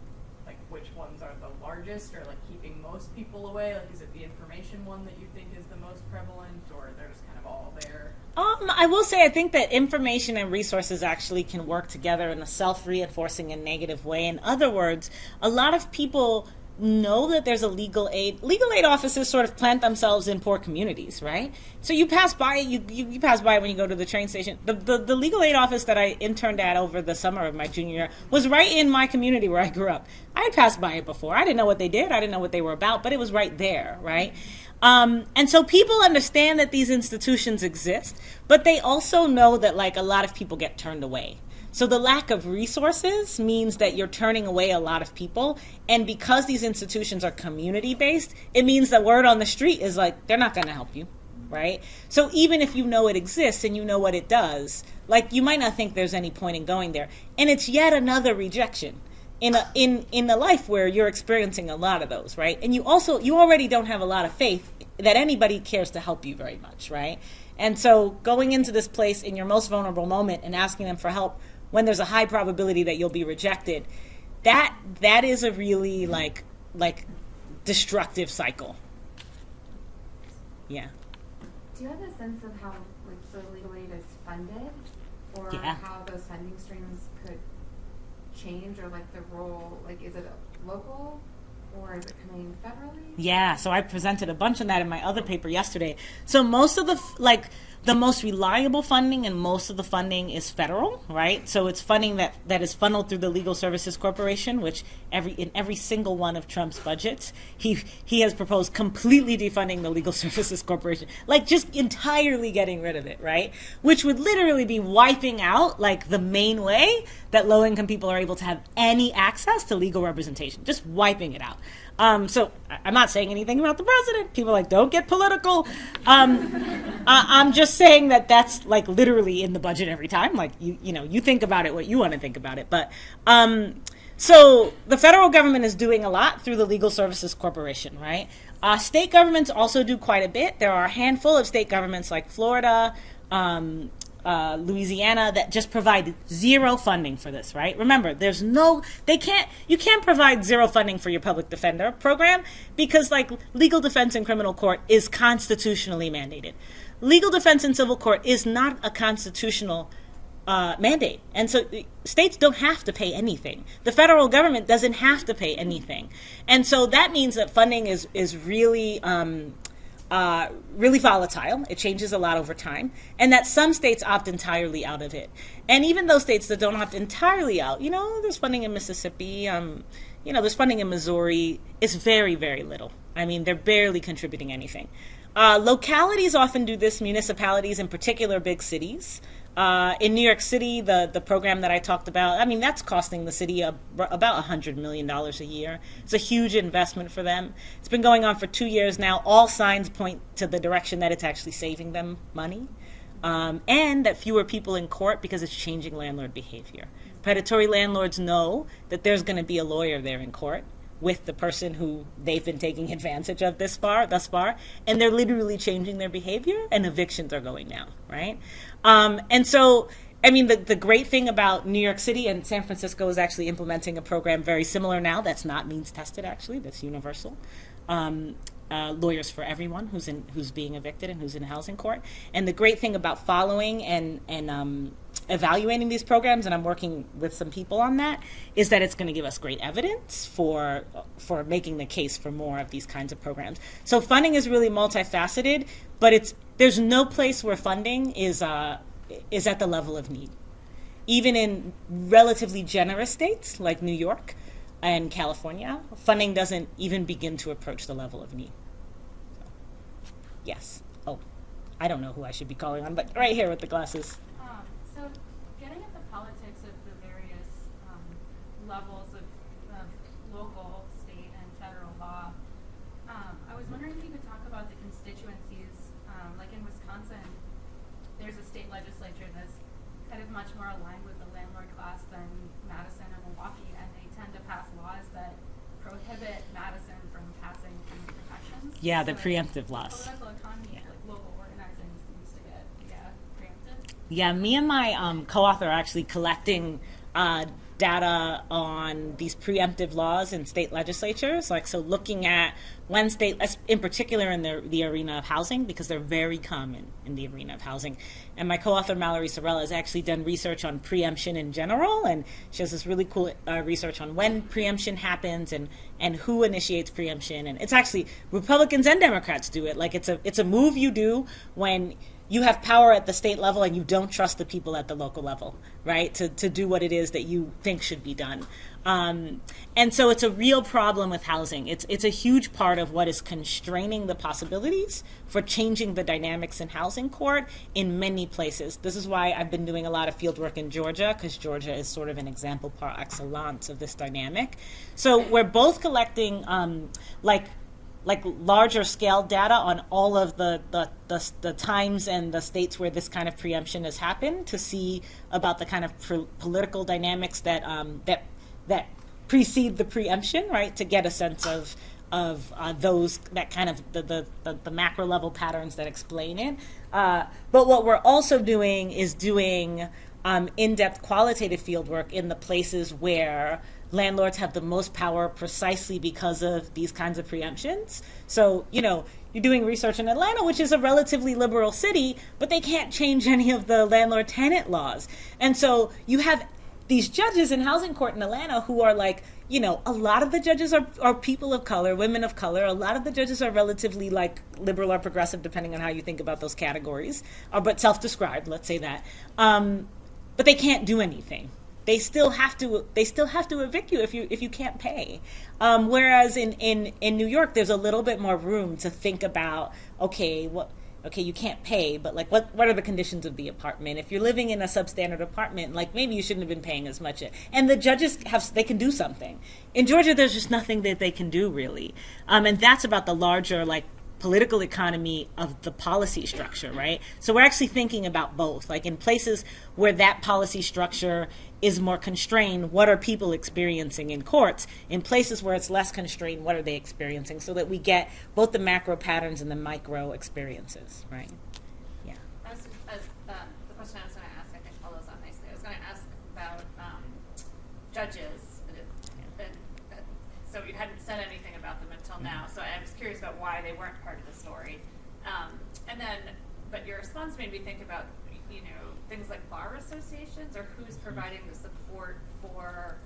like which ones are the largest, or like keeping most people away? Like, is it the information one that you think is the most prevalent, or they're just kind of all there? I will say I think that information and resources actually can work together in a self-reinforcing and negative way. In other words, a lot of people know that there's a legal aid offices sort of plant themselves in poor communities, right? So you pass by, you pass by when you go to the train station. The legal aid office that I interned at over the summer of my junior year was right in my community where I grew up. I had passed by it before. I didn't know what they did. I didn't know what they were about, but it was right there, right? And so people understand that these institutions exist, but they also know that like a lot of people get turned away. So the lack of resources means that you're turning away a lot of people. And because these institutions are community-based, it means that word on the street is like, they're not going to help you, right? So even if you know it exists and you know what it does, like you might not think there's any point in going there. And it's yet another rejection in a life where you're experiencing a lot of those, right? And you already don't have a lot of faith that anybody cares to help you very much, right? And so going into this place in your most vulnerable moment and asking them for help when there's a high probability that you'll be rejected, that is a really like destructive cycle. Yeah. Do you have a sense of how like the legal aid is funded, or how those funding streams could change, or like the role, like is it local or is it coming federally? Yeah, so I presented a bunch on that in my other paper yesterday. So most of the most reliable funding and most of the funding is federal, right? So it's funding that is funneled through the Legal Services Corporation, which in every single one of Trump's budgets, he has proposed completely defunding the Legal Services Corporation, like just entirely getting rid of it, right? Which would literally be wiping out like the main way that low-income people are able to have any access to legal representation, just wiping it out. So I'm not saying anything about the president. People are like, don't get political. I'm just saying that that's like literally in the budget every time. Like you think about it what you want to think about it. But so the federal government is doing a lot through the Legal Services Corporation, right? State governments also do quite a bit. There are a handful of state governments like Florida, Louisiana that just provide zero funding for this, right? Remember, you can't provide zero funding for your public defender program because like legal defense in criminal court is constitutionally mandated. Legal defense in civil court is not a constitutional mandate. And so states don't have to pay anything. The federal government doesn't have to pay anything. And so that means that funding is really really volatile. It changes a lot over time, and that some states opt entirely out of it. And even those states that don't opt entirely out, there's funding in Mississippi, there's funding in Missouri. It's very, very little. I mean, they're barely contributing anything. Localities often do this, municipalities, in particular big cities. In New York City, the program that I talked about, I mean, that's costing the city about $100 million a year. It's a huge investment for them. It's been going on for 2 years now. All signs point to the direction that it's actually saving them money, and that fewer people in court because it's changing landlord behavior. Predatory landlords know that there's going to be a lawyer there in court with the person who they've been taking advantage of thus far, and they're literally changing their behavior, and evictions are going down, right? And so, I mean, the great thing about New York City and San Francisco is actually implementing a program very similar now that's not means tested, actually, that's universal. Lawyers for everyone who's being evicted and who's in housing court. And the great thing about following and evaluating these programs, and I'm working with some people on that, is that it's going to give us great evidence for making the case for more of these kinds of programs. So funding is really multifaceted, but there's no place where funding is at the level of need. Even in relatively generous states like New York and California, funding doesn't even begin to approach the level of need. So, yes. Oh, I don't know who I should be calling on, but right here with the glasses. So getting at the politics of the various levels of local, state, and federal law, I was wondering if you could talk about the constituencies. Like in Wisconsin, there's a state legislature that's kind of much more aligned with the landlord class than Madison or Milwaukee, and they tend to pass laws that prohibit Madison from passing kind of protections. Yeah, the so preemptive laws. Political economy, like local organizing seems to get preempted. Yeah, me and my co-author are actually collecting data on these preemptive laws in state legislatures, like so looking at when state, in particular in the arena of housing, because they're very common in the arena of housing. And my co-author Mallory Sorella has actually done research on preemption in general, and she has this really cool research on when preemption happens and who initiates preemption. And it's actually Republicans and Democrats do it. Like it's a move you do when you have power at the state level and you don't trust the people at the local level, right, to do what it is that you think should be done. And so it's a real problem with housing. It's a huge part of what is constraining the possibilities for changing the dynamics in housing court in many places. This is why I've been doing a lot of field work in Georgia, because Georgia is sort of an example par excellence of this dynamic. So we're both collecting like larger scale data on all of the times and the states where this kind of preemption has happened, to see about the kind of political dynamics that precede the preemption, right? To get a sense of those, that kind of the macro level patterns that explain it. But what we're also doing is doing in-depth qualitative field work in the places where landlords have the most power, precisely because of these kinds of preemptions. So, you're doing research in Atlanta, which is a relatively liberal city, but they can't change any of the landlord-tenant laws. And so you have these judges in housing court in Atlanta who are like, a lot of the judges are people of color, women of color. A lot of the judges are relatively like liberal or progressive, depending on how you think about those categories, but self-described, let's say that. But they can't do anything. They still have to evict you if you can't pay. Whereas in New York, there's a little bit more room to think about, okay, you can't pay, but like what are the conditions of the apartment? If you're living in a substandard apartment, like maybe you shouldn't have been paying as much. And the judges they can do something. In Georgia, there's just nothing that they can do really. And that's about the larger like political economy of the policy structure, right? So we're actually thinking about both. Like in places where that policy structure is more constrained, what are people experiencing in courts? In places where it's less constrained, what are they experiencing? So that we get both the macro patterns and the micro experiences, right? Yeah. As the question I was going to ask, I think follows on nicely. I was going to ask about judges. So you hadn't said anything about them until now, so I was curious about why they weren't part of the story. But your response made me think about, things like bar associations, or who's providing the support for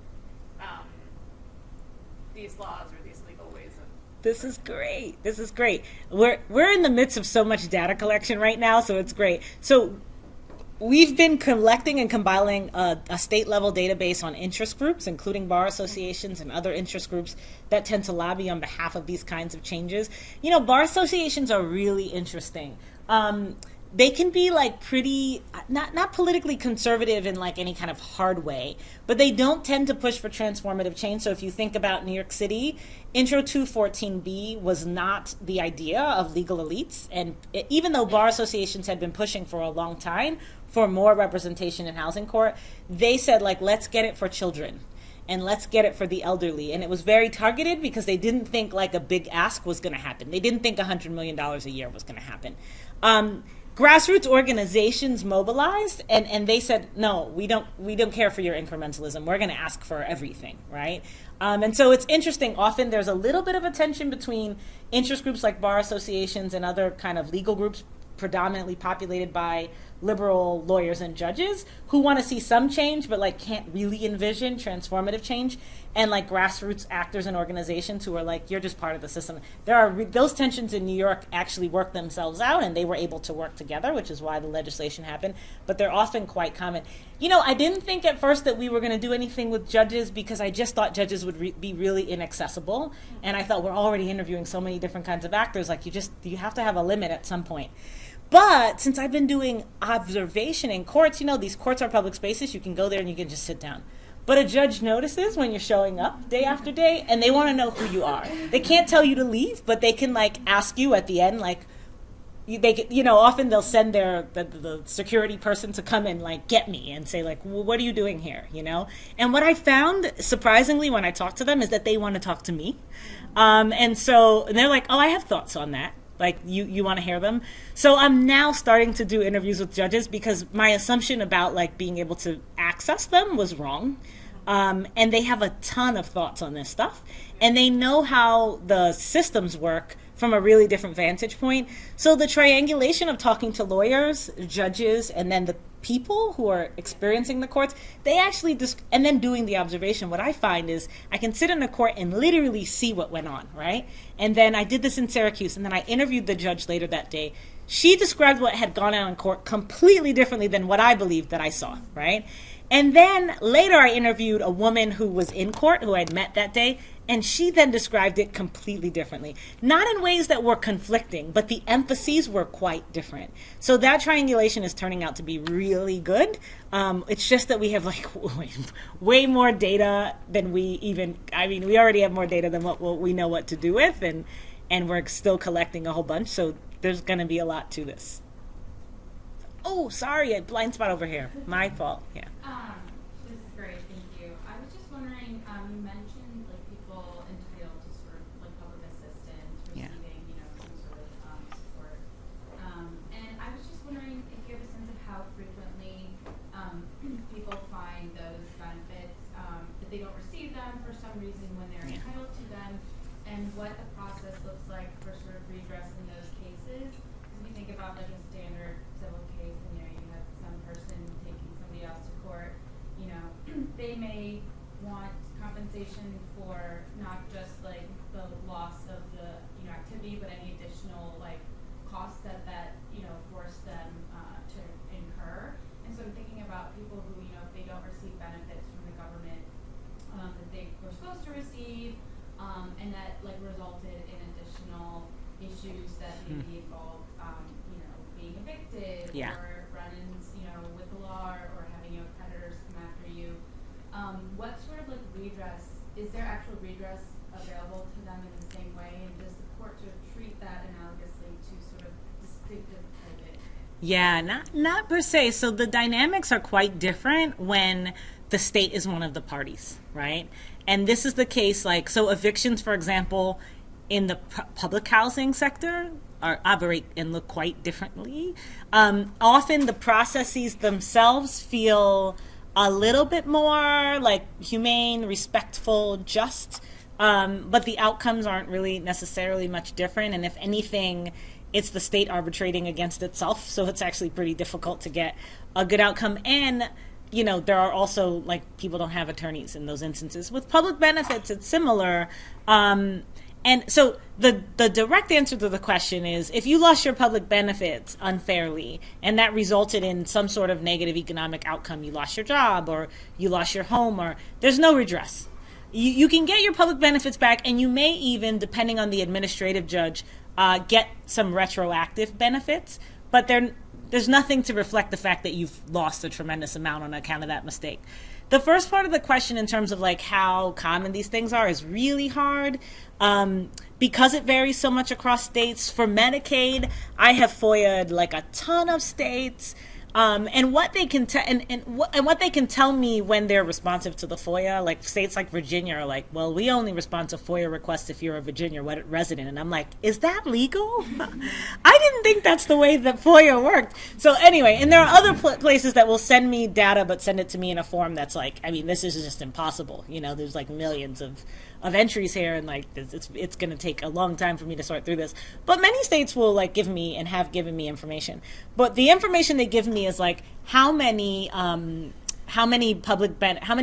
these laws or these legal ways of. This is great. We're in the midst of so much data collection right now, so it's great. So we've been collecting and compiling a state-level database on interest groups, including bar associations and other interest groups that tend to lobby on behalf of these kinds of changes. Bar associations are really interesting. They can be like pretty, not politically conservative in like any kind of hard way, but they don't tend to push for transformative change. So if you think about New York City, Intro 214B was not the idea of legal elites. And even though bar associations had been pushing for a long time for more representation in housing court, they said like, let's get it for children. And let's get it for the elderly. And it was very targeted because they didn't think like a big ask was going to happen. They didn't think $100 million a year was going to happen. Grassroots organizations mobilized, and they said, no, we don't care for your incrementalism. We're going to ask for everything, right? And so it's interesting. Often there's a little bit of a tension between interest groups like bar associations and other kind of legal groups predominantly populated by liberal lawyers and judges who want to see some change but like can't really envision transformative change, and like grassroots actors and organizations who are like, you're just part of the system. There are those tensions in New York actually work themselves out, and they were able to work together, which is why the legislation happened, but they're often quite common. I didn't think at first that we were going to do anything with judges because I just thought judges would be really inaccessible, and I thought we're already interviewing so many different kinds of actors, like you have to have a limit at some point. But since I've been doing observation in courts, these courts are public spaces. You can go there and you can just sit down. But a judge notices when you're showing up day after day, and they want to know who you are. They can't tell you to leave, but they can like ask you at the end, like often they'll send the security person to come and like get me and say like, well, what are you doing here? And what I found surprisingly when I talk to them is that they want to talk to me, and they're like, oh, I have thoughts on that. Like, you want to hear them? So I'm now starting to do interviews with judges because my assumption about, like, being able to access them was wrong. And they have a ton of thoughts on this stuff. And they know how the systems work from a really different vantage point. So the triangulation of talking to lawyers, judges, and then the people who are experiencing the courts, they actually and then doing the observation. What I find is I can sit in a court and literally see what went on, right? And then I did this in Syracuse, and then I interviewed the judge later that day. She described what had gone on in court completely differently than what I believed that I saw, right? And then later I interviewed a woman who was in court, who I'd met that day, and she then described it completely differently. Not in ways that were conflicting, but the emphases were quite different. So that triangulation is turning out to be really good. It's just that we have like way more data than we already have more data than what we know what to do with, and we're still collecting a whole bunch. So there's going to be a lot to this. Oh, sorry, a blind spot over here. My fault. Yeah. This is great, thank you. I was just wondering, you mentioned like people entitled to sort of like public assistance, receiving, some sort of support. And I was just wondering if you have a sense of how frequently people find those benefits, that they don't receive them for some reason when they're entitled to them, and what the process looks like for sort of redress in those cases. Because if you think about like a standard civil case, and you have some person taking somebody else to court, they may want compensation for not just like the loss of the activity, but any additional like costs that forced them to incur. And so I'm thinking about people who if they don't receive benefits from the government that they were supposed to receive, and that like resulted in additional issues that maybe involve being evicted or run-ins with the law, or having creditors come after you. What sort of like redress, is there actual redress available to them in the same way, and does the court sort of treat that analogously to sort of distinctive private? Yeah, not per se. So the dynamics are quite different when the state is one of the parties, right? And this is the case, so evictions, for example, in the public housing sector operate and look quite differently. Often the processes themselves feel a little bit more like humane, respectful, just, but the outcomes aren't really necessarily much different. And if anything, it's the state arbitrating against itself. So it's actually pretty difficult to get a good outcome. And there are also people don't have attorneys in those instances. With public benefits, it's similar. And so the direct answer to the question is, if you lost your public benefits unfairly and that resulted in some sort of negative economic outcome, you lost your job or you lost your home, or there's no redress. You can get your public benefits back, and you may even, depending on the administrative judge, get some retroactive benefits, but there's nothing to reflect the fact that you've lost a tremendous amount on account of that mistake. The first part of the question in terms of how common these things are is really hard because it varies so much across states. For Medicaid, I have FOIA'd a ton of states. And what they can what they can tell me when they're responsive to the FOIA, states like Virginia are well, we only respond to FOIA requests if you're a Virginia resident. And I'm like, is that legal? I didn't think that's the way that FOIA worked. So anyway, and there are other places that will send me data, but send it to me in a form that's this is just impossible. There's millions of entries here, and it's going to take a long time for me to sort through this. But many states will give me and have given me information. But the information they give me is how many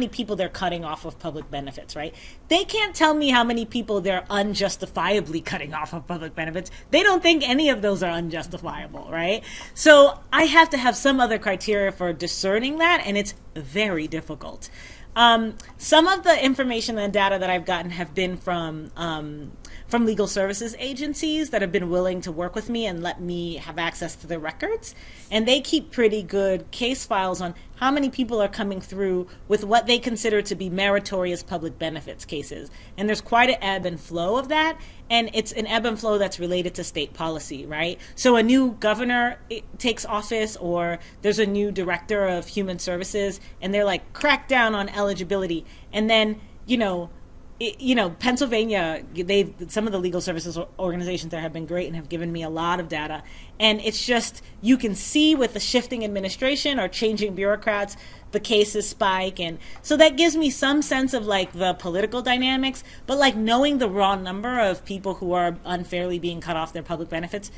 people they're cutting off of public benefits, right? They can't tell me how many people they're unjustifiably cutting off of public benefits. They don't think any of those are unjustifiable, right? So I have to have some other criteria for discerning that, and it's very difficult. Some of the information and data that I've gotten have been from legal services agencies that have been willing to work with me and let me have access to their records. And they keep pretty good case files on how many people are coming through with what they consider to be meritorious public benefits cases. And there's quite an ebb and flow of that. And it's an ebb and flow that's related to state policy, right? So a new governor takes office, or there's a new director of human services, and they're crack down on eligibility. And then, Pennsylvania, some of the legal services organizations there have been great and have given me a lot of data. And it's just, you can see with the shifting administration or changing bureaucrats, the cases spike. And so that gives me some sense of like the political dynamics, but like knowing the raw number of people who are unfairly being cut off their public benefits,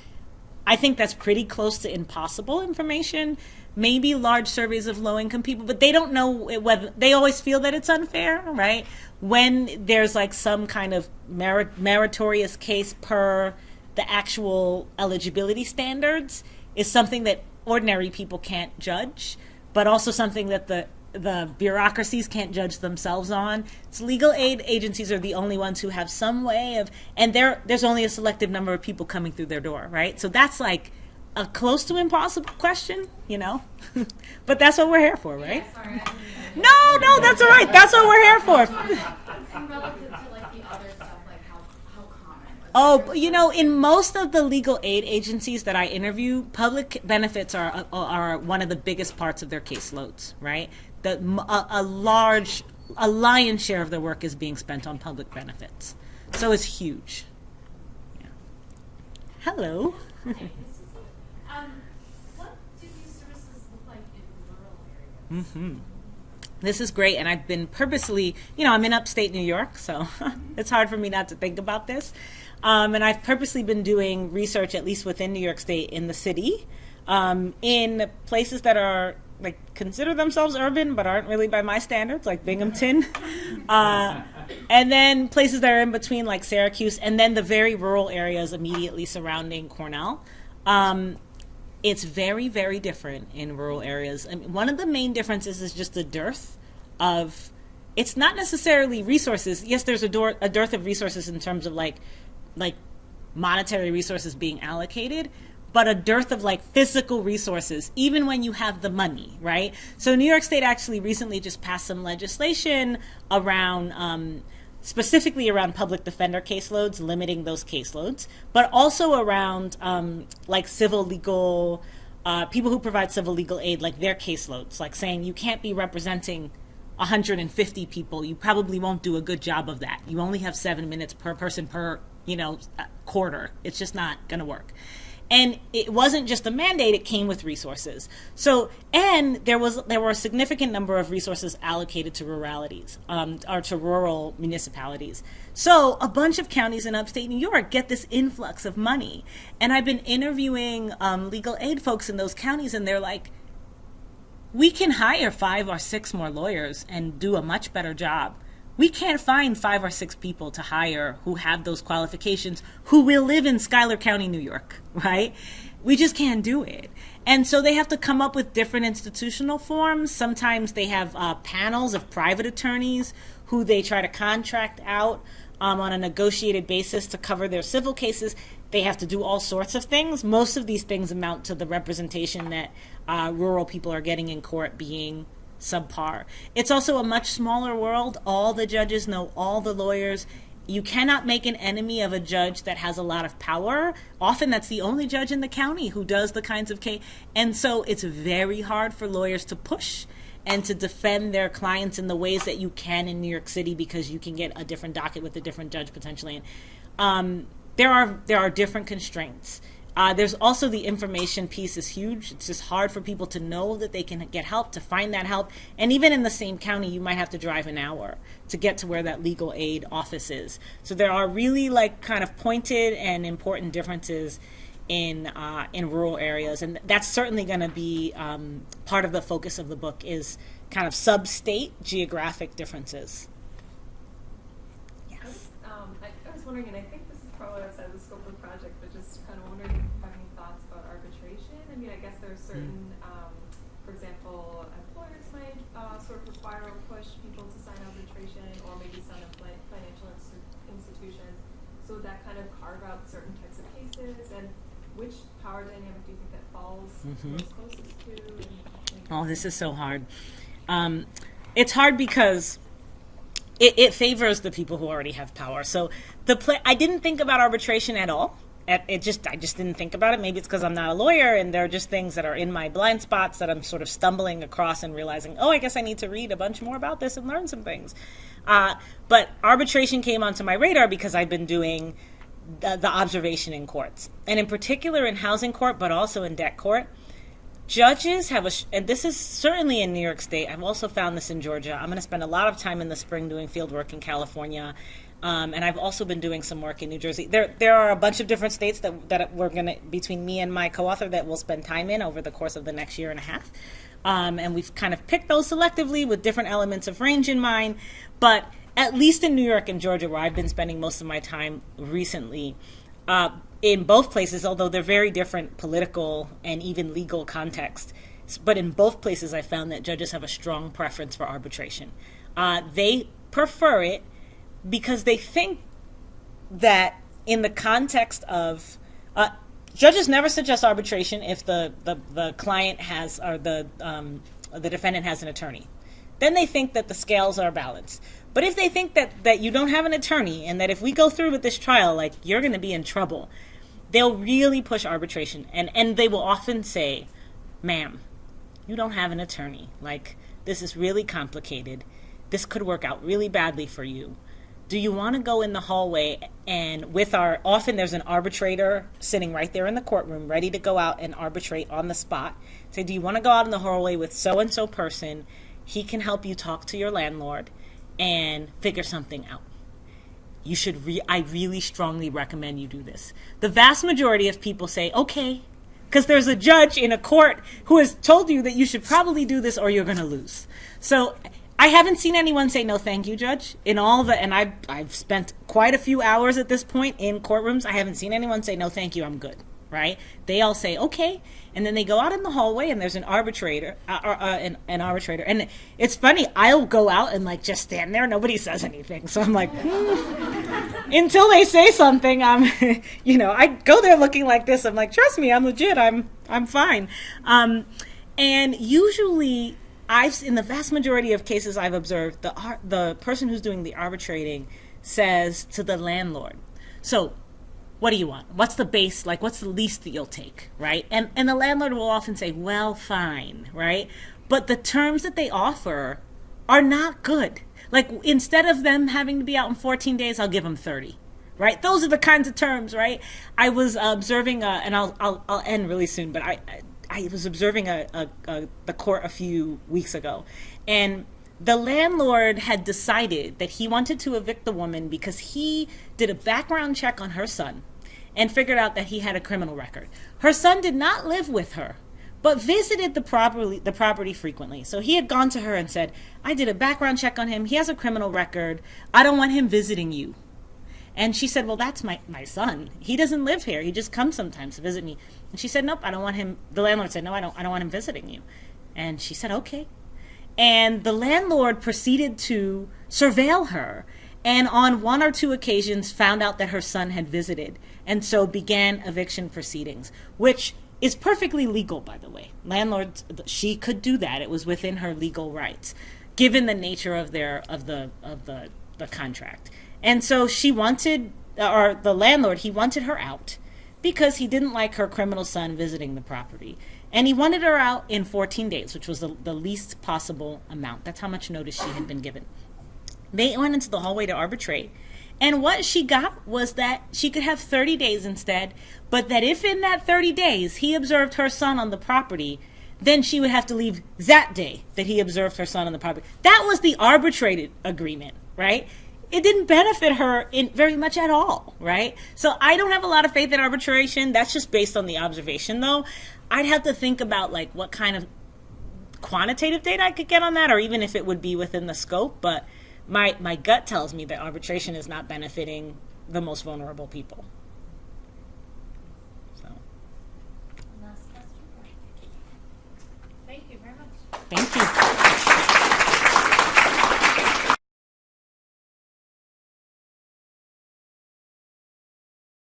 I think that's pretty close to impossible information. Maybe large surveys of low-income people, but they don't know whether, they always feel that it's unfair, right? When there's like some kind of meritorious case per the actual eligibility standards is something that ordinary people can't judge, but also something that the bureaucracies can't judge themselves on. So legal aid agencies are the only ones who have some way of, and there's only a selective number of people coming through their door, right? So that's like a close to impossible question, but that's what we're here for, right? Yeah, sorry, I didn't No, that's all right. That's what we're here for. And relative to like the other stuff, like how common? Oh, in most of the legal aid agencies that I interview, public benefits are one of the biggest parts of their caseloads, right? A lion's share of their work is being spent on public benefits, so it's huge. Yeah. Hello. what do these services look like in rural areas? Mm-hmm. This is great, and I've been purposely, I'm in upstate New York, so it's hard for me not to think about this. And I've purposely been doing research, at least within New York State, in the city, in places that are, consider themselves urban, but aren't really by my standards, like Binghamton. And then places that are in between, like Syracuse, and then the very rural areas immediately surrounding Cornell. It's very, very different in rural areas. I mean, one of the main differences is just the dearth of, it's not necessarily resources. Yes, there's a dearth of resources in terms of like monetary resources being allocated, but a dearth of physical resources, even when you have the money, right? So New York State actually recently just passed some legislation around, specifically around public defender caseloads, limiting those caseloads, but also around civil legal, people who provide civil legal aid, their caseloads, saying you can't be representing 150 people. You probably won't do a good job of that. You only have 7 minutes per person per, quarter. It's just not going to work. And it wasn't just a mandate, it came with resources. So, and there were a significant number of resources allocated to ruralities, or to rural municipalities. So a bunch of counties in upstate New York get this influx of money. And I've been interviewing legal aid folks in those counties, and they're like, we can hire 5 or 6 more lawyers and do a much better job. We can't find 5 or 6 people to hire who have those qualifications, who will live in Schuyler County, New York, right? We just can't do it. And so they have to come up with different institutional forms. Sometimes they have panels of private attorneys who they try to contract out on a negotiated basis to cover their civil cases. They have to do all sorts of things. Most of these things amount to the representation that rural people are getting in court being subpar. It's also a much smaller world. All the judges know all the lawyers. You cannot make an enemy of a judge that has a lot of power. Often that's the only judge in the county who does the kinds of case. And so it's very hard for lawyers to push and to defend their clients in the ways that you can in New York City, because you can get a different docket with a different judge potentially. And there are different constraints. There's also the information piece is huge. It's just hard for people to know that they can get help, to find that help. And even in the same county, you might have to drive an hour to get to where that legal aid office is. So there are really kind of pointed and important differences in rural areas. And that's certainly going to be part of the focus of the book, is kind of sub-state geographic differences. Yes. I was wondering, and I think this is probably outside the scope of the project, but just kind of wondering if you have any thoughts about arbitration. I mean, I guess there are certain, for example, employers might sort of require or push people to sign arbitration, or maybe some financial institutions. So would that kind of carve out certain types of cases? And which power dynamic do you think that falls most closest to? Oh, this is so hard. It's hard because it favors the people who already have power. So I didn't think about arbitration at all I just didn't think about it. Maybe it's because I'm not a lawyer, and there are just things that are in my blind spots that I'm sort of stumbling across and realizing, oh, I guess I need to read a bunch more about this and learn some things. But arbitration came onto my radar because I've been doing the observation in courts, and in particular in housing court, but also in debt court. Judges have and this is certainly in New York State. I've also found this in Georgia. I'm going to spend a lot of time in the spring doing field work in California. And I've also been doing some work in New Jersey. There are a bunch of different states that we're going to, between me and my co-author, that we'll spend time in over the course of the next year and a half. And we've kind of picked those selectively with different elements of range in mind. But at least in New York and Georgia, where I've been spending most of my time recently, in both places, although they're very different political and even legal context, but in both places I found that judges have a strong preference for arbitration. They prefer it because they think that in the context of judges never suggest arbitration if the client has, or the defendant has an attorney. Then they think that the scales are balanced. But if they think that you don't have an attorney, and that if we go through with this trial, like, you're going to be in trouble, they'll really push arbitration. And they will often say, ma'am, you don't have an attorney. Like, this is really complicated. This could work out really badly for you. Do you want to go in the hallway and often there's an arbitrator sitting right there in the courtroom ready to go out and arbitrate on the spot. Say, do you want to go out in the hallway with so-and-so person? He can help you talk to your landlord and figure something out. You should I really strongly recommend you do this. The vast majority of people say, okay, because there's a judge in a court who has told you that you should probably do this or you're going to lose. So I haven't seen anyone say, no, thank you, Judge. And I've spent quite a few hours at this point in courtrooms. I haven't seen anyone say, no, thank you, I'm good, right? They all say, okay. And then they go out in the hallway and there's an arbitrator, an arbitrator. And it's funny, I'll go out and like just stand there. Nobody says anything. So I'm like, until they say something, I go there looking like this. I'm like, trust me, I'm legit. I'm fine. And usually in the vast majority of cases I've observed, the person who's doing the arbitrating says to the landlord, so what do you want? What's the base, like what's the least that you'll take, right? And the landlord will often say, well, fine, right? But the terms that they offer are not good. Like, instead of them having to be out in 14 days, I'll give them 30, right? Those are the kinds of terms, right? I was observing, and I'll end really soon, but I was observing the court a few weeks ago, and the landlord had decided that he wanted to evict the woman because he did a background check on her son and figured out that he had a criminal record. Her son did not live with her, but visited the property frequently. So he had gone to her and said, I did a background check on him. He has a criminal record. I don't want him visiting you. And she said, well, that's my son. He doesn't live here. He just comes sometimes to visit me. And she said, nope, I don't want him. The landlord said, no, I don't want him visiting you. And she said, okay. And the landlord proceeded to surveil her, and on one or two occasions found out that her son had visited, and so began eviction proceedings, which is perfectly legal, by the way. Landlords, she could do that. It was within her legal rights, given the nature of the contract. And so the landlord, he wanted her out because he didn't like her criminal son visiting the property. And he wanted her out in 14 days, which was the least possible amount. That's how much notice she had been given. They went into the hallway to arbitrate. And what she got was that she could have 30 days instead, but that if in that 30 days he observed her son on the property, then she would have to leave that day that he observed her son on the property. That was the arbitrated agreement, right? It didn't benefit her very much at all, right? So I don't have a lot of faith in arbitration. That's just based on the observation, though. I'd have to think about like what kind of quantitative data I could get on that, or even if it would be within the scope. But my gut tells me that arbitration is not benefiting the most vulnerable people.